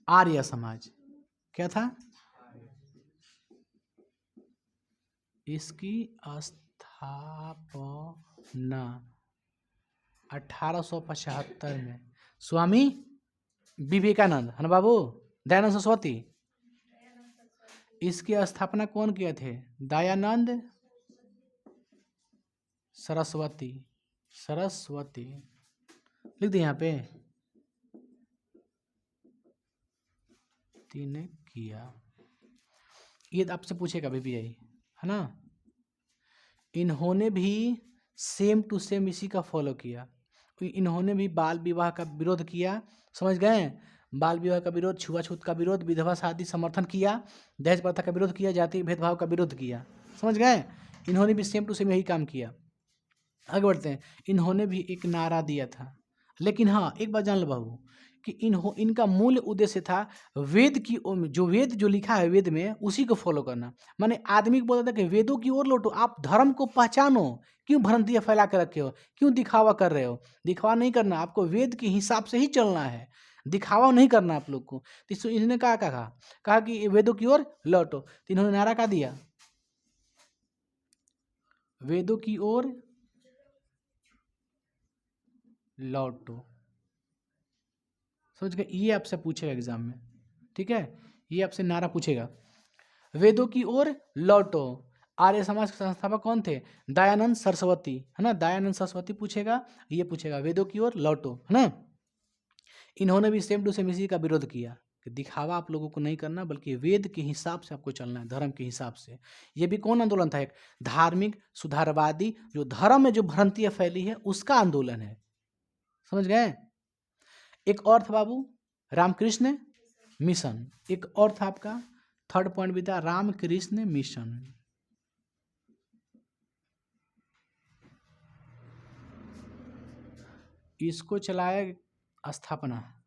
आर्य समाज। क्या था? इसकी स्थापना 1875 में स्वामी विवेकानंद, है ना बाबू, दयानंद सरस्वती। इसकी स्थापना कौन किए थे? दयानंद सरस्वती। लिख दिए यहाँ पे, तीन किया। ये आपसे पूछेगा बीबीआई, है ना। इन्होंने भी सेम टू सेम इसी का फॉलो किया। इन्होंने भी बाल विवाह का विरोध किया, समझ गए। बाल विवाह का विरोध, छुआछूत का विरोध, विधवा शादी समर्थन किया, दहेज प्रथा का विरोध किया, जाति भेदभाव का विरोध किया, समझ गए। इन्होंने भी सेम टू सेम यही काम किया। आगे बढ़ते हैं। इन्होंने भी एक नारा दिया था, लेकिन हाँ एक बात जान लो बाबू, कि इनका मूल उद्देश्य था वेद की, जो वेद जो लिखा है वेद में, उसी को फॉलो करना। माने आदमी को बोलता था कि वेदों की ओर लौटो, आप धर्म को पहचानो, क्यों भ्रांतियां फैला के रखे हो, क्यों दिखावा कर रहे हो? दिखावा नहीं करना, आपको वेद के हिसाब से ही चलना है, दिखावा नहीं करना आप लोग को। तो इन्होंने कहा कि वेदों की ओर लौटो। तो इन्होंने नारा क्या दिया? वेदों की ओर लौटो, समझ गए। ये आपसे पूछेगा एग्जाम में, ठीक है। ये आपसे नारा पूछेगा, वेदों की ओर लौटो, आर्य समाज के संस्थापक कौन थे? दयानंद सरस्वती, है ना, दयानंद सरस्वती पूछेगा, ये पूछेगा वेदों की ओर लौटो, है ना। इन्होंने भी सेम टू सेम इसी का विरोध किया कि दिखावा आप लोगों को नहीं करना, बल्कि वेद के हिसाब से आपको चलना है, धर्म के हिसाब से। ये भी कौन आंदोलन था? एक धार्मिक सुधारवादी, जो धर्म में जो भ्रांतियां फैली है उसका आंदोलन है, समझ गए। एक और था बाबू रामकृष्ण मिशन, एक और था आपका थर्ड पॉइंट भी था रामकृष्ण मिशन। इसको चलाया स्थापना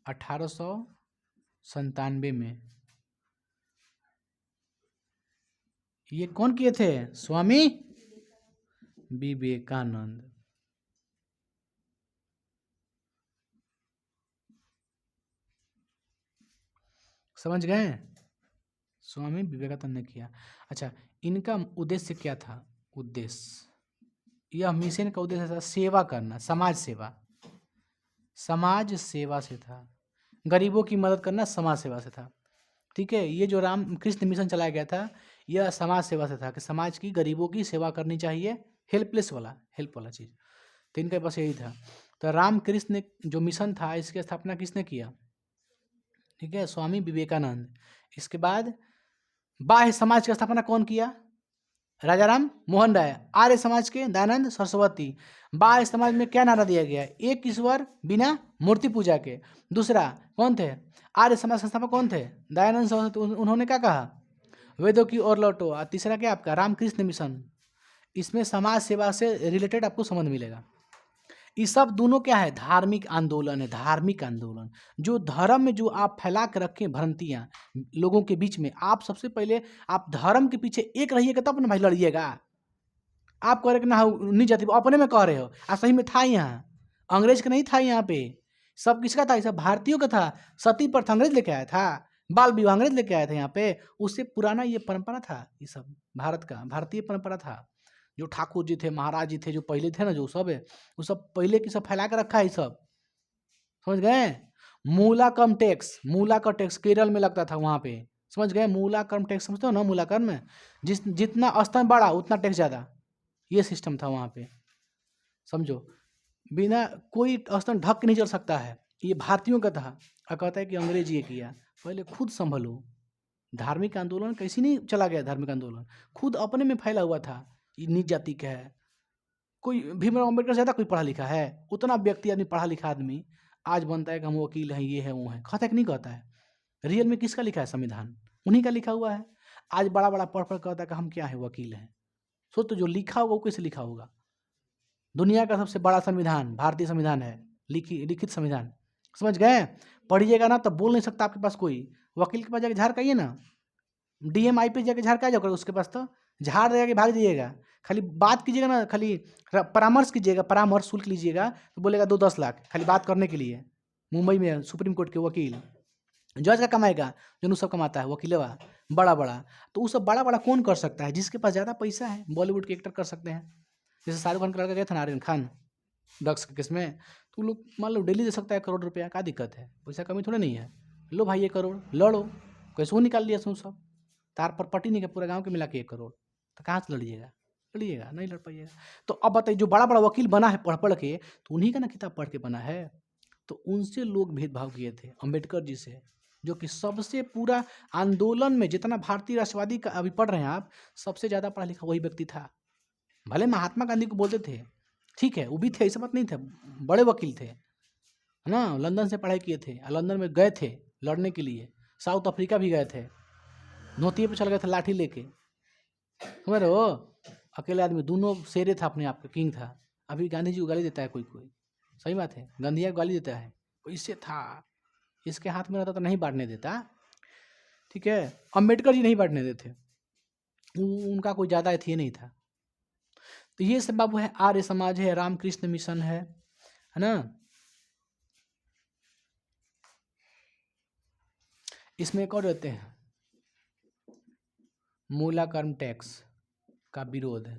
1897 में। ये कौन किए थे? स्वामी विवेकानंद। समझ गए? स्वामी विवेकानंद ने किया। अच्छा, इनका उद्देश्य क्या था? उद्देश्य, यह मिशन का उद्देश्य था सेवा करना, समाज सेवा, समाज सेवा से था, गरीबों की मदद करना समाज सेवा से था। ठीक है, ये जो रामकृष्ण मिशन चलाया गया था यह समाज सेवा से था कि समाज की गरीबों की सेवा करनी चाहिए, हेल्पलेस वाला, हेल्प वाला चीज़। तो इनके पास यही था। तो रामकृष्ण जो मिशन था इसकी स्थापना किसने किया? ठीक है, स्वामी विवेकानंद। इसके बाद बाह्य समाज की स्थापना कौन किया? राजा राम मोहन राय। आर्य समाज के दयानंद सरस्वती। बाह्य समाज में क्या नारा दिया गया? एक ईश्वर बिना मूर्ति पूजा के। दूसरा कौन थे? आर्य समाज संस्थापक कौन थे? दयानंद सरस्वती। उन्होंने क्या कहा? वेदों की ओर लौटो। और तीसरा क्या आपका? रामकृष्ण मिशन। इसमें समाज सेवा से रिलेटेड आपको समझ मिलेगा। ये सब दोनों क्या है? धार्मिक आंदोलन है, धार्मिक आंदोलन। जो धर्म में जो आप फैला के रखे भ्रांतियां लोगों के बीच में, आप सबसे पहले आप धर्म के पीछे एक रहिएगा तब ना भाई लड़िएगा। आप कह रहे कि ना नहीं जाति, अपने में कह रहे हो, आ सही में था यहाँ, अंग्रेज का नहीं था यहाँ पे। सब किसका था? सब भारतीयों का था। सती प्रथा अंग्रेज लेके आया था, बाल विवाह अंग्रेज लेके आए थे यहाँ पे। उससे पुराना ये परंपरा था, ये सब भारत का भारतीय परंपरा था। जो ठाकुर जी थे, महाराज जी थे, जो पहले थे ना, जो सब है वो सब पहले की सब फैला के रखा है ये सब, समझ गए। मूला कम टैक्स, मूला का टैक्स केरल में लगता था वहाँ पे, समझ गए। मूला कम टैक्स समझते हो ना? मूला कर में जितना स्तन बढ़ा उतना टैक्स ज़्यादा, ये सिस्टम था वहाँ पे, समझो। बिना कोई स्तन ढक के नहीं चल सकता है, ये भारतीयों का था। और कहता है कि अंग्रेज ये किया। पहले खुद संभलो। धार्मिक आंदोलन कैसी नहीं चला गया? धार्मिक आंदोलन खुद अपने में फैला हुआ था। ये नीच जाति का है। कोई भीमराव अम्बेडकर से ज़्यादा कोई पढ़ा लिखा है? उतना व्यक्ति आदमी, पढ़ा लिखा आदमी आज बनता है कि हम वकील हैं, ये है वो है, कहता है कि नहीं कहता है? रियल में किसका लिखा है संविधान? उन्हीं का लिखा हुआ है। आज बड़ा बड़ा पढ़ पढ़ कहता है कि हम क्या है, वकील हैं। सोच तो, जो लिखा होगा वो कैसे लिखा होगा? दुनिया का सबसे बड़ा संविधान भारतीय संविधान है, लिखित संविधान, समझ गए। पढ़िएगा ना तब बोल नहीं सकता आपके पास कोई। वकील के पास जाके झाड़ खाइए ना, डीएम आई पे जाके झाड़ खा जाओ, उसके पास तो झाड़ देगा कि भाग जाइएगा। खाली बात कीजिएगा ना, खाली परामर्श कीजिएगा, परामर्श शुल्क लीजिएगा तो बोलेगा 2-10 लाख खाली बात करने के लिए। मुंबई में सुप्रीम कोर्ट के वकील, जज का कमाएगा जो सब कमाता है वकीलवा बड़ा बड़ा। तो वो सब बड़ा बड़ा कौन कर सकता है? जिसके पास ज़्यादा पैसा है। बॉलीवुड के एक्टर कर सकते हैं, जैसे शाहरुख खान का लड़का गया था ना, आर्यन खान, ड्रग्स के केस में। तो लोग मान लो डेली दे सकता है 1 करोड़ रुपया, क्या दिक्कत है? पैसा कमी थोड़ी नहीं है। लो भाई 1 करोड़ लड़ो, कैसे वो निकाल लिया सब तार पर पट्टी नहीं, पूरे गांव के मिला के 1 करोड़। तो कहाँ से लड़िएगा? लड़िएगा नहीं, लड़ पाइएगा। तो अब बताइए, जो बड़ा बड़ा वकील बना है पढ़ पढ़ के, तो उन्हीं का ना किताब पढ़ के बना है। तो उनसे लोग भेदभाव किए थे, अम्बेडकर जी से, जो कि सबसे पूरा आंदोलन में जितना भारतीय राष्ट्रवादी का अभी पढ़ रहे हैं आप, सबसे ज़्यादा पढ़ा लिखा वही व्यक्ति था। भले महात्मा गांधी को बोलते थे, ठीक है, वो भी थे, ऐसा बात नहीं था, बड़े वकील थे, है ना, लंदन से पढ़ाई किए थे, लंदन में गए थे लड़ने के लिए, साउथ अफ्रीका भी गए थे, धोतिए पे चल गए थे लाठी लेके, समझ रहे हो। अकेले आदमी, दोनों शेरे था, अपने आप का किंग था। अभी गांधी जी को गाली देता है कोई कोई, सही बात है, गांधिया को गाली देता है, इससे था, इसके हाथ में रहता तो नहीं बांटने देता, ठीक है। अम्बेडकर जी नहीं बांटने देते, उनका कोई ज़्यादा अथी नहीं था। तो ये सब बाबू है, आर्य समाज है, रामकृष्ण मिशन है ना। इसमें एक और रहते हैं, मूलाकर्म टैक्स का विरोध है।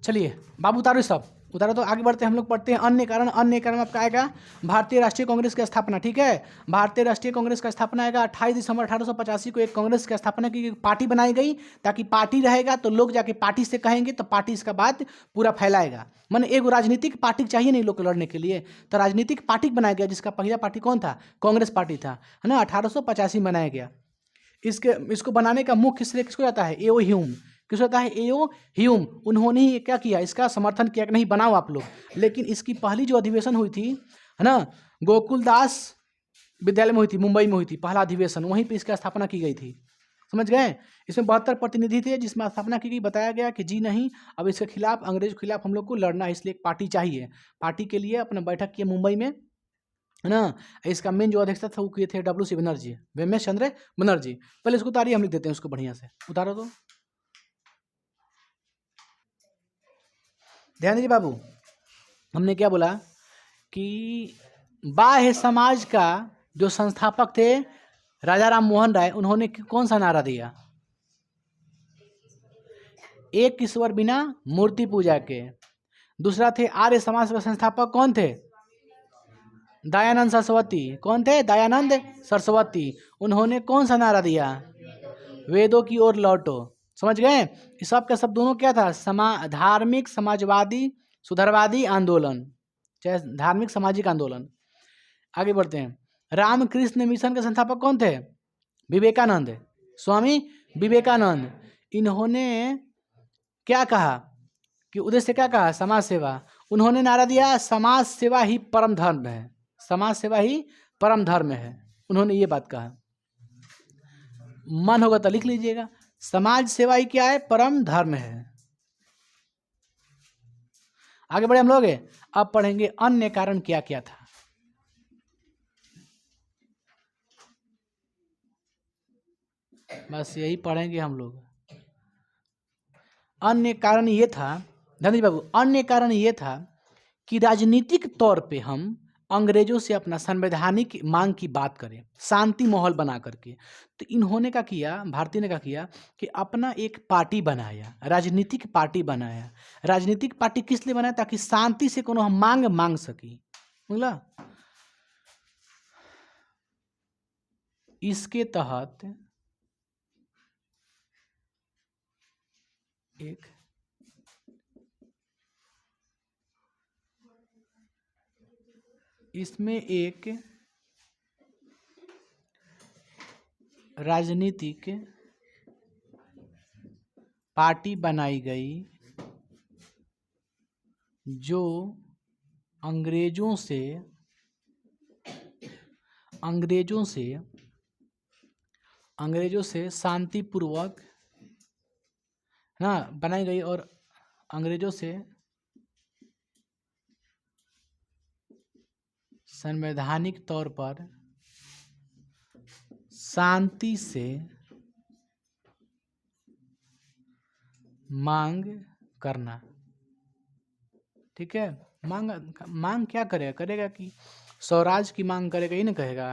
चलिए बाबू उतारो सब उतारा। तो आगे बढ़ते हैं, हम लोग पढ़ते हैं अन्य कारण। अन्य कारण आपका आएगा भारतीय राष्ट्रीय कांग्रेस की स्थापना। ठीक है, भारतीय राष्ट्रीय कांग्रेस का स्थापना आएगा 28 दिसंबर 1885 को। एक कांग्रेस की स्थापना की, पार्टी बनाई गई, ताकि पार्टी रहेगा तो लोग जाके पार्टी से कहेंगे तो पार्टी इसका बात पूरा फैलाएगा। माने एक राजनीतिक पार्टी चाहिए नहीं लोग को लड़ने के लिए, तो राजनीतिक पार्टी बनाया गया, जिसका पहला पार्टी कौन था? कांग्रेस पार्टी था, है ना। 1885 में बनाया गया। इसको बनाने का मुख्य श्रेय किसको जाता है? एओ ह्यूम। किसको जाता है? एओ ह्यूम। उन्होंने ही क्या किया? इसका समर्थन किया कि नहीं बनाओ आप लोग। लेकिन इसकी पहली जो अधिवेशन हुई थी, है ना, गोकुलदास विद्यालय में हुई थी, मुंबई में हुई थी पहला अधिवेशन, वहीं पे इसकी स्थापना की गई थी। समझ गए? इसमें 72 प्रतिनिधि थे, जिसमें स्थापना की गई। बताया गया कि जी नहीं, अब इसके खिलाफ, अंग्रेज के खिलाफ हम लोग को लड़ना है, इसलिए एक पार्टी चाहिए। पार्टी के लिए अपना बैठक किए मुंबई में, है ना। इसका मेन जो अध्यक्षता था वो किए थे डब्ल्यू.सी. बनर्जी, वेमेश चंद्र बनर्जी। पहले इसको उतारिए, हम लिख देते हैं उसको बढ़िया से। उतारो तो, ध्यान दीजिए बाबू। हमने क्या बोला कि बाह्य समाज का जो संस्थापक थे राजा राम मोहन राय, उन्होंने कौन सा नारा दिया? एक ईश्वर बिना मूर्ति पूजा के। दूसरा थे आर्य समाज के संस्थापक कौन थे? दयानंद सरस्वती। कौन थे? दयानंद सरस्वती। उन्होंने कौन सा नारा दिया? वेदों की ओर लौटो। समझ गए? इस सब का सब दोनों क्या था? धार्मिक समाजवादी सुधारवादी आंदोलन, चाहे धार्मिक सामाजिक आंदोलन। आगे बढ़ते हैं। रामकृष्ण मिशन के संस्थापक कौन थे? विवेकानंद, स्वामी विवेकानंद। इन्होंने क्या कहा कि उद्देश्य क्या कहा? समाज सेवा। उन्होंने नारा दिया समाज सेवा ही परम धर्म है। समाज सेवा ही परम धर्म है, उन्होंने ये बात कहा। मन होगा तो लिख लीजिएगा, समाज सेवा ही क्या है? परम धर्म है। आगे बढ़े हम लोग, अब पढ़ेंगे अन्य कारण क्या क्या था। बस यही पढ़ेंगे हम लोग। अन्य कारण ये था, धनी बाबू, अन्य कारण ये था कि राजनीतिक तौर पे हम अंग्रेजों से अपना संवैधानिक मांग की बात करें, शांति माहौल बना करके। तो इन्होंने क्या किया, भारतीय ने क्या किया कि अपना एक पार्टी बनाया, राजनीतिक पार्टी बनाया। राजनीतिक पार्टी किस लिए बनाया? ताकि शांति से कोनो हम मांग सकी। बोला, इसके तहत एक इसमें एक राजनीतिक पार्टी बनाई गई जो अंग्रेजों से शांतिपूर्वक ना बनाई गई, और अंग्रेजों से संवैधानिक तौर पर शांति से मांग करना। ठीक है, मांग क्या करेगा कि स्वराज की मांग करेगा, ही ना कहेगा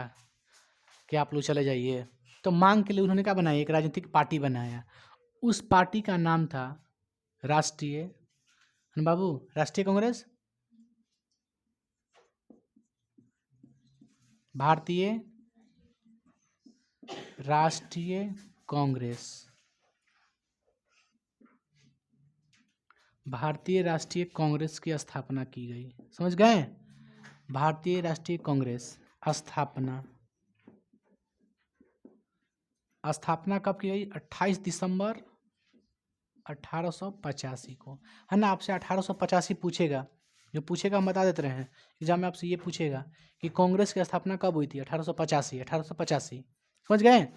कि आप लोग चले जाइए। तो मांग के लिए उन्होंने क्या बनाया? एक राजनीतिक पार्टी बनाया। उस पार्टी का नाम था राष्ट्रीय, बाबू, राष्ट्रीय कांग्रेस, भारतीय राष्ट्रीय कांग्रेस। भारतीय राष्ट्रीय कांग्रेस की स्थापना की गई। समझ गए? भारतीय राष्ट्रीय कांग्रेस स्थापना कब की गई? 28 दिसंबर 1885 को, है ना। आपसे 1885 पूछेगा, जो पूछेगा हम बता देते रहे हैं। एग्जाम में आपसे ये पूछेगा कि कांग्रेस की स्थापना कब हुई थी? 1885। समझ गए?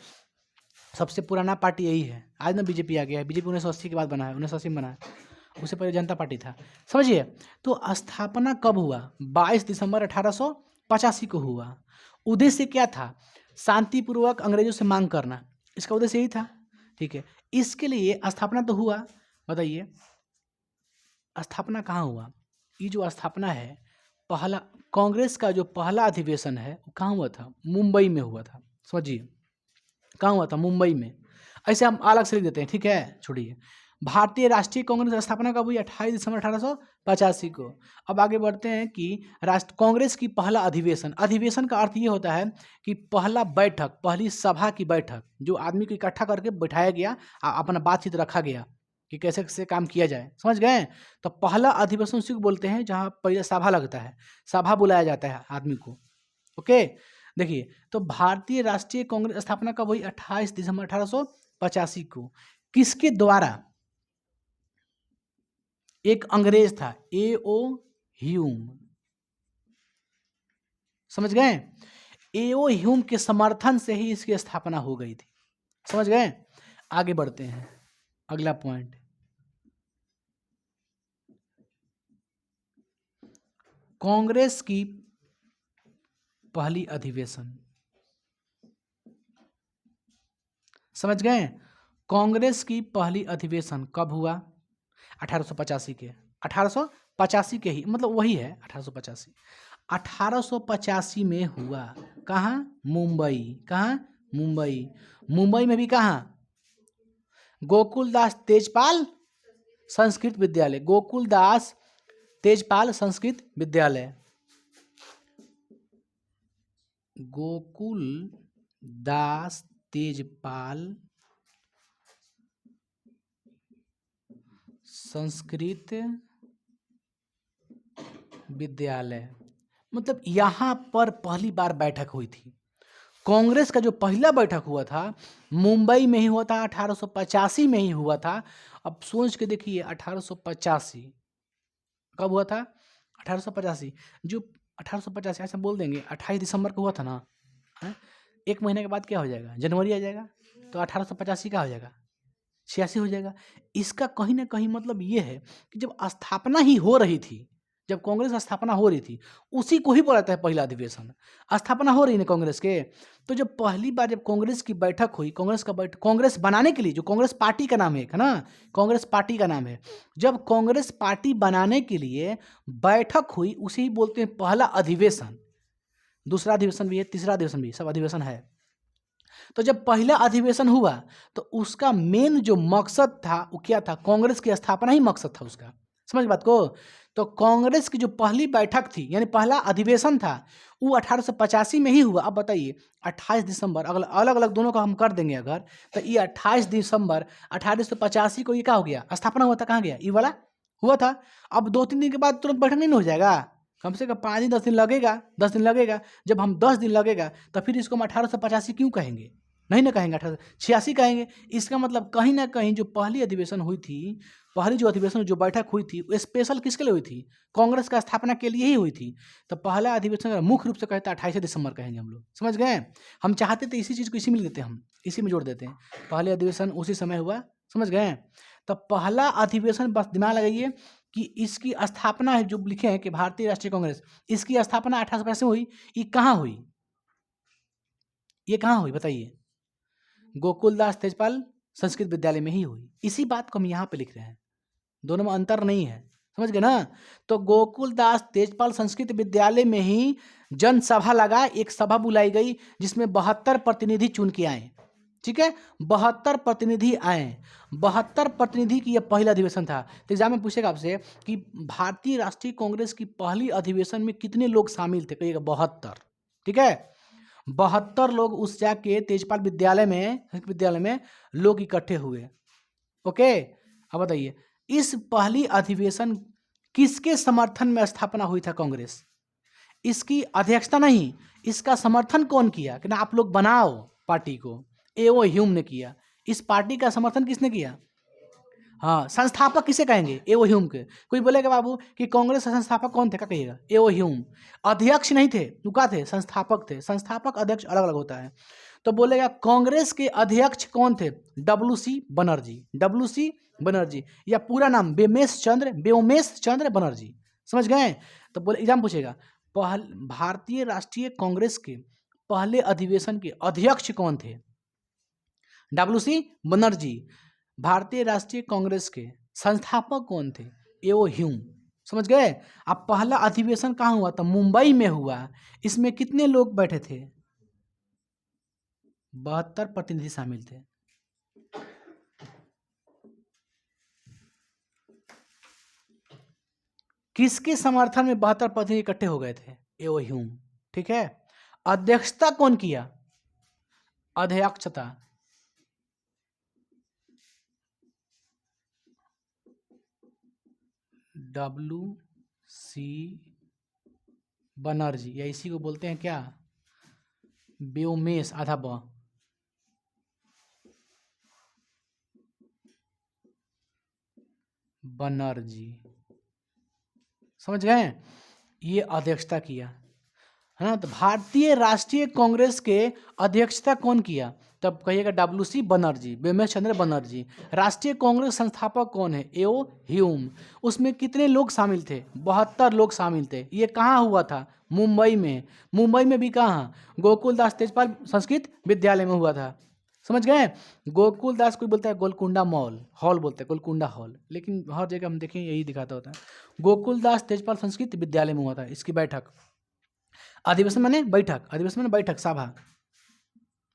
सबसे पुराना पार्टी यही है। आज ना बीजेपी आ गया है, बीजेपी 1980 के बाद बना है, 1980 में बना है, उससे पहले जनता पार्टी था। समझिए, तो स्थापना कब हुआ? 22 दिसंबर 1885 को हुआ। उद्देश्य क्या था? शांतिपूर्वक अंग्रेजों से मांग करना, इसका उद्देश्य यही था। ठीक है, इसके लिए स्थापना तो हुआ। बताइए, स्थापना कहाँ हुआ? ये जो स्थापना है, पहला कांग्रेस का जो पहला अधिवेशन है वो कहाँ हुआ था? मुंबई में हुआ था। समझिए, कहाँ हुआ था? मुंबई में। ऐसे हम अलग से लिख देते हैं, ठीक है, छोड़िए। भारतीय राष्ट्रीय कांग्रेस की स्थापना कब हुई? 28 दिसंबर 1885 को। अब आगे बढ़ते हैं कि राष्ट्र कांग्रेस की पहला अधिवेशन। अधिवेशन का अर्थ ये होता है कि पहला बैठक, पहली सभा की बैठक, जो आदमी को इकट्ठा करके बैठाया गया, अपना बातचीत रखा गया कि कैसे कैसे काम किया जाए, समझ गए? तो पहला अधिवेशन उसी को बोलते हैं जहाँ पहले सभा लगता है, सभा बुलाया जाता है आदमी को। ओके, देखिए, तो भारतीय राष्ट्रीय कांग्रेस स्थापना कब हुई? 28 दिसंबर 1885 को। किसके द्वारा? एक अंग्रेज था, A.O. ह्यूम, समझ गए? A.O. ह्यूम के समर्थन से ही इसकी स्थापना हो गई थी, समझ गए? आगे बढ़ते हैं, अगला पॉइंट, कांग्रेस की पहली अधिवेशन, समझ गए? कांग्रेस की पहली अधिवेशन कब हुआ? 1885 के, 1885 के ही, मतलब वही है 1885। 1885 में हुआ, कहाँ? मुंबई। कहाँ? मुंबई। मुंबई में भी कहाँ? गोकुलदास तेजपाल संस्कृत विद्यालय, गोकुलदास तेजपाल संस्कृत विद्यालय, गोकुल दास तेजपाल संस्कृत विद्यालय, मतलब यहाँ पर पहली बार बैठक हुई थी। कांग्रेस का जो पहला बैठक हुआ था मुंबई में ही हुआ था, 1885 में ही हुआ था। अब सोच के देखिए, 1885 कब हुआ था? 1885, जो 1885 ऐसा बोल देंगे 28 दिसंबर को हुआ था ना, है? एक महीने के बाद क्या हो जाएगा? जनवरी आ जाएगा, तो 1885 का हो जाएगा, 86 हो जाएगा। इसका कहीं ना कहीं मतलब ये है कि जब स्थापना ही हो रही थी, जब कांग्रेस की स्थापना हो रही थी, उसी को ही बोला जाता है पहला अधिवेशन। स्थापना हो रही है कांग्रेस के, तो जब पहली बार जब कांग्रेस की बैठक हुई, कांग्रेस बनाने के लिए, जो कांग्रेस पार्टी का नाम है ना, कांग्रेस पार्टी का नाम है, जब कांग्रेस पार्टी बनाने के लिए बैठक हुई, उसे ही बोलते हैं पहला अधिवेशन। दूसरा अधिवेशन भी है, तीसरा अधिवेशन भी, सब अधिवेशन है। तो जब पहला अधिवेशन हुआ तो उसका मेन जो मकसद था वो क्या था? कांग्रेस की स्थापना ही मकसद था उसका, समझ बात को? तो कांग्रेस की जो पहली बैठक थी, यानी पहला अधिवेशन था, वो 1885 में ही हुआ। अब बताइए, 28 दिसंबर, अगल अलग अलग दोनों का हम कर देंगे अगर, तो ये 28 दिसंबर 1885 को ये क्या हो गया? स्थापना हुआ था, कहाँ गया? ये वाला हुआ था। अब 2-3 दिन के बाद तुरंत बैठक नहीं ना हो जाएगा, कम से कम 5 दिन 10 दिन लगेगा, 10 दिन लगेगा। जब हम 10 दिन लगेगा तो फिर इसको हम 1885 क्यों कहेंगे? नहीं ना कहेंगे, 1886 कहेंगे। इसका मतलब कहीं ना कहीं जो पहली अधिवेशन हुई थी, पहली जो अधिवेशन जो बैठक हुई थी, वो स्पेशल किसके लिए हुई थी? कांग्रेस का स्थापना के लिए ही हुई थी। तो पहला अधिवेशन मुख्य रूप से कहता है 28 दिसंबर कहेंगे हम लोग, समझ गए? हम चाहते थे इसी चीज़ को इसी में देते, हम इसी में जोड़ देते हैं, पहले अधिवेशन उसी समय हुआ, समझ गए? तो पहला अधिवेशन, बस दिमाग लगाइए कि इसकी स्थापना है, जो लिखे हैं कि भारतीय राष्ट्रीय कांग्रेस, इसकी स्थापना 1885 में हुई। ये कहाँ हुई? ये कहाँ हुई बताइए? गोकुलदास तेजपाल संस्कृत विद्यालय में ही हुई। इसी बात को हम यहाँ पे लिख रहे हैं, दोनों में अंतर नहीं है, समझ गए ना? तो गोकुलदास तेजपाल संस्कृत विद्यालय में ही जनसभा लगा, एक सभा बुलाई गई जिसमें 72 प्रतिनिधि चुन के आए, ठीक है? 72 प्रतिनिधि आए, 72 प्रतिनिधि की यह पहला अधिवेशन था। तो एग्जाम में पूछेगा आपसे कि भारतीय राष्ट्रीय कांग्रेस की पहली अधिवेशन में कितने लोग शामिल थे? कहिएगा 72, ठीक है? 72 लोग उस जाके तेजपाल विद्यालय में, संस्कृत विद्यालय में लोग इकट्ठे हुए। ओके, अब बताइए, इस पहली अधिवेशन किसके समर्थन में स्थापना हुई था कांग्रेस? इसकी अध्यक्षता नहीं, इसका समर्थन कौन किया कि ना आप लोग बनाओ पार्टी को? A.O. ह्यूम ने किया। इस पार्टी का समर्थन किसने किया? हाँ, संस्थापक किसे कहेंगे? A.O. ह्यूम के। कोई बोलेगा बाबू कि कांग्रेस का संस्थापक कौन थे, क्या कहिएगा? A.O. ह्यूम। अध्यक्ष नहीं थे, रुका थे, संस्थापक थे। संस्थापक अध्यक्ष अलग अलग होता है। तो बोलेगा कांग्रेस के अध्यक्ष कौन थे? WC बनर्जी, WC बनर्जी, या पूरा नाम व्योमेश चंद्र बनर्जी, समझ गए? तो बोले, एग्जाम पूछेगा भारतीय राष्ट्रीय कांग्रेस के पहले अधिवेशन के अध्यक्ष कौन थे? WC बनर्जी। भारतीय राष्ट्रीय कांग्रेस के संस्थापक कौन थे? A.O. ह्यूम, समझ गए? अब पहला अधिवेशन कहाँ हुआ था? मुंबई में हुआ। इसमें कितने लोग बैठे थे? 72 प्रतिनिधि शामिल थे। किसके समर्थन में 72 प्रतिनिधि इकट्ठे हो गए थे? एओ ह्यूम। ठीक है। अध्यक्षता कौन किया? अध्यक्षता WC बनर्जी, या इसी को बोलते हैं क्या, व्योमेश आधा ब, बनर्जी। समझ गए? ये अध्यक्षता किया है ना। तो भारतीय राष्ट्रीय कांग्रेस के अध्यक्षता कौन किया? तब कहिएगा WC बनर्जी, व्योमेश चंद्र बनर्जी। राष्ट्रीय कांग्रेस संस्थापक कौन है? एओ ह्यूम। उसमें कितने लोग शामिल थे? 72 लोग शामिल थे। ये कहाँ हुआ था? मुंबई में। मुंबई में भी कहाँ? गोकुलदास तेजपाल संस्कृत विद्यालय में हुआ था। समझ गए? गोकुलदास कोई बोलता है गोलकुंडा मॉल हॉल बोलते हैं, गोलकुंडा हॉल, लेकिन हर जगह हम देखें यही दिखाता होता है। गोकुलदास तेजपाल संस्कृत विद्यालय में हुआ था इसकी बैठक। अधिवेशन माने बैठक, अधिवेशन माने बैठक, सभा,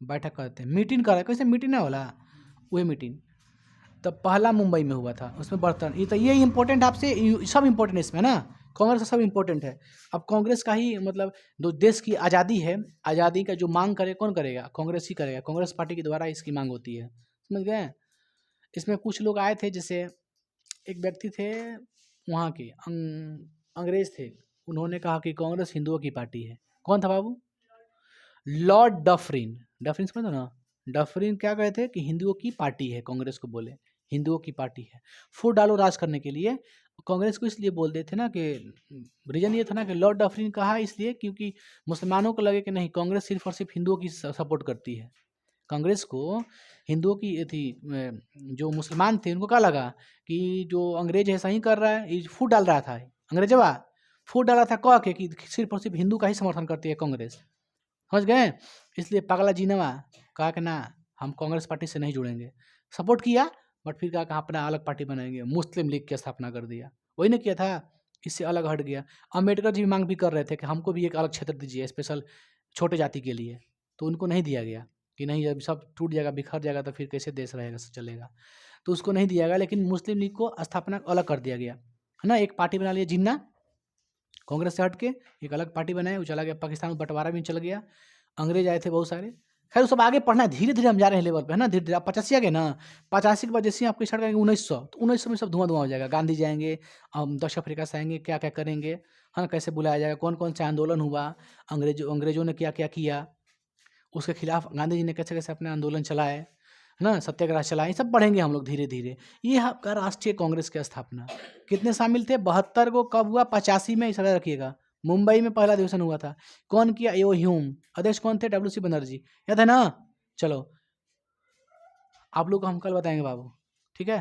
बैठक कहते हैं। मीटिंग कर रहा है, कैसे मीटिंग ना होला, वही मीटिंग। तब पहला मुंबई में हुआ था, उसमें बर्तन ये तो ये इंपॉर्टेंट आपसे, सब इंपॉर्टेंट है इसमें ना, कांग्रेस का सब इंपॉर्टेंट है। अब कांग्रेस का ही मतलब जो देश की आज़ादी है, आज़ादी का जो मांग करे कौन करेगा? कांग्रेस ही करेगा। कांग्रेस पार्टी के द्वारा इसकी मांग होती है। समझ गए? इसमें कुछ लोग आए थे, जैसे एक व्यक्ति थे वहाँ के अंग्रेज थे, उन्होंने कहा कि कांग्रेस हिंदुओं की पार्टी है। कौन था बाबू? Lord Dufferin. डफरिन समझो ना? डफरिन क्या कहे थे कि हिंदुओं की पार्टी है, कांग्रेस को बोले हिंदुओं की पार्टी है। फूट डालो राज करने के लिए कांग्रेस को इसलिए बोल देते ना कि रीजन ये था ना कि लॉर्ड डफरिन कहा इसलिए क्योंकि मुसलमानों को लगे कि नहीं, कांग्रेस सिर्फ और सिर्फ हिंदुओं की सपोर्ट करती है। कांग्रेस को हिंदुओं की ये थी, जो मुसलमान थे उनको क्या लगा कि जो अंग्रेज है सही कर रहा है, ये फूट डाल रहा था अंग्रेजवा, फूट डाला था कह के कि सिर्फ और सिर्फ हिंदू का ही समर्थन करती है कांग्रेस। समझ गए? इसलिए पगला जीनवा कहा कि ना, हम कांग्रेस पार्टी से नहीं जुड़ेंगे। सपोर्ट किया बट फिर कहा कि अपना अलग पार्टी बनाएंगे, मुस्लिम लीग की स्थापना कर दिया। वही ना किया था, इससे अलग हट गया। अम्बेडकर जी भी मांग भी कर रहे थे कि हमको भी एक अलग क्षेत्र दीजिए स्पेशल छोटे जाति के लिए, तो उनको नहीं दिया गया कि नहीं जब सब टूट जाएगा बिखर जाएगा तो फिर कैसे देश रहेगा चलेगा, तो उसको नहीं दिया गया। लेकिन मुस्लिम लीग को स्थापना अलग कर दिया गया है ना। एक पार्टी बना लिया जिन्ना, कांग्रेस से हट के एक अलग पार्टी बनाए, वो चला गया पाकिस्तान में, बंटवारा भी चल गया। अंग्रेज आए थे बहुत सारे। खैर वो सब आगे पढ़ना है, धीरे धीरे हम जा रहे हैं लेवल पे है ना, धीरे धीरे। आप 85 आ गए ना, 85 के बाद जैसे ही आपको स्टार्ट करेंगे 1900, तो 1900 में सब धुआं धुआं हो जाएगा। गांधी जाएंगे, हम दक्षिण अफ्रीका से आएंगे, क्या क्या करेंगे, हाँ कैसे बुलाया जाएगा, कौन कौन से आंदोलन हुआ, अंग्रेजों ने क्या क्या किया, उसके खिलाफ गांधी जी ने कैसे कैसे अपने आंदोलन चलाए है ना, सत्याग्रह चलाए, सब पढ़ेंगे हम लोग धीरे धीरे। ये आपका राष्ट्रीय कांग्रेस की स्थापना। कितने शामिल थे? 72 को। कब हुआ? 85 में, इस रखिएगा। मुंबई में पहला अधिवेशन हुआ था। कौन किया? एओ ह्यूम। अध्यक्ष कौन थे? WC बनर्जी। याद है ना? चलो आप लोग को हम कल बताएंगे बाबू, ठीक है?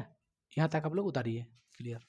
यहाँ तक आप लोग उतारिए, क्लियर।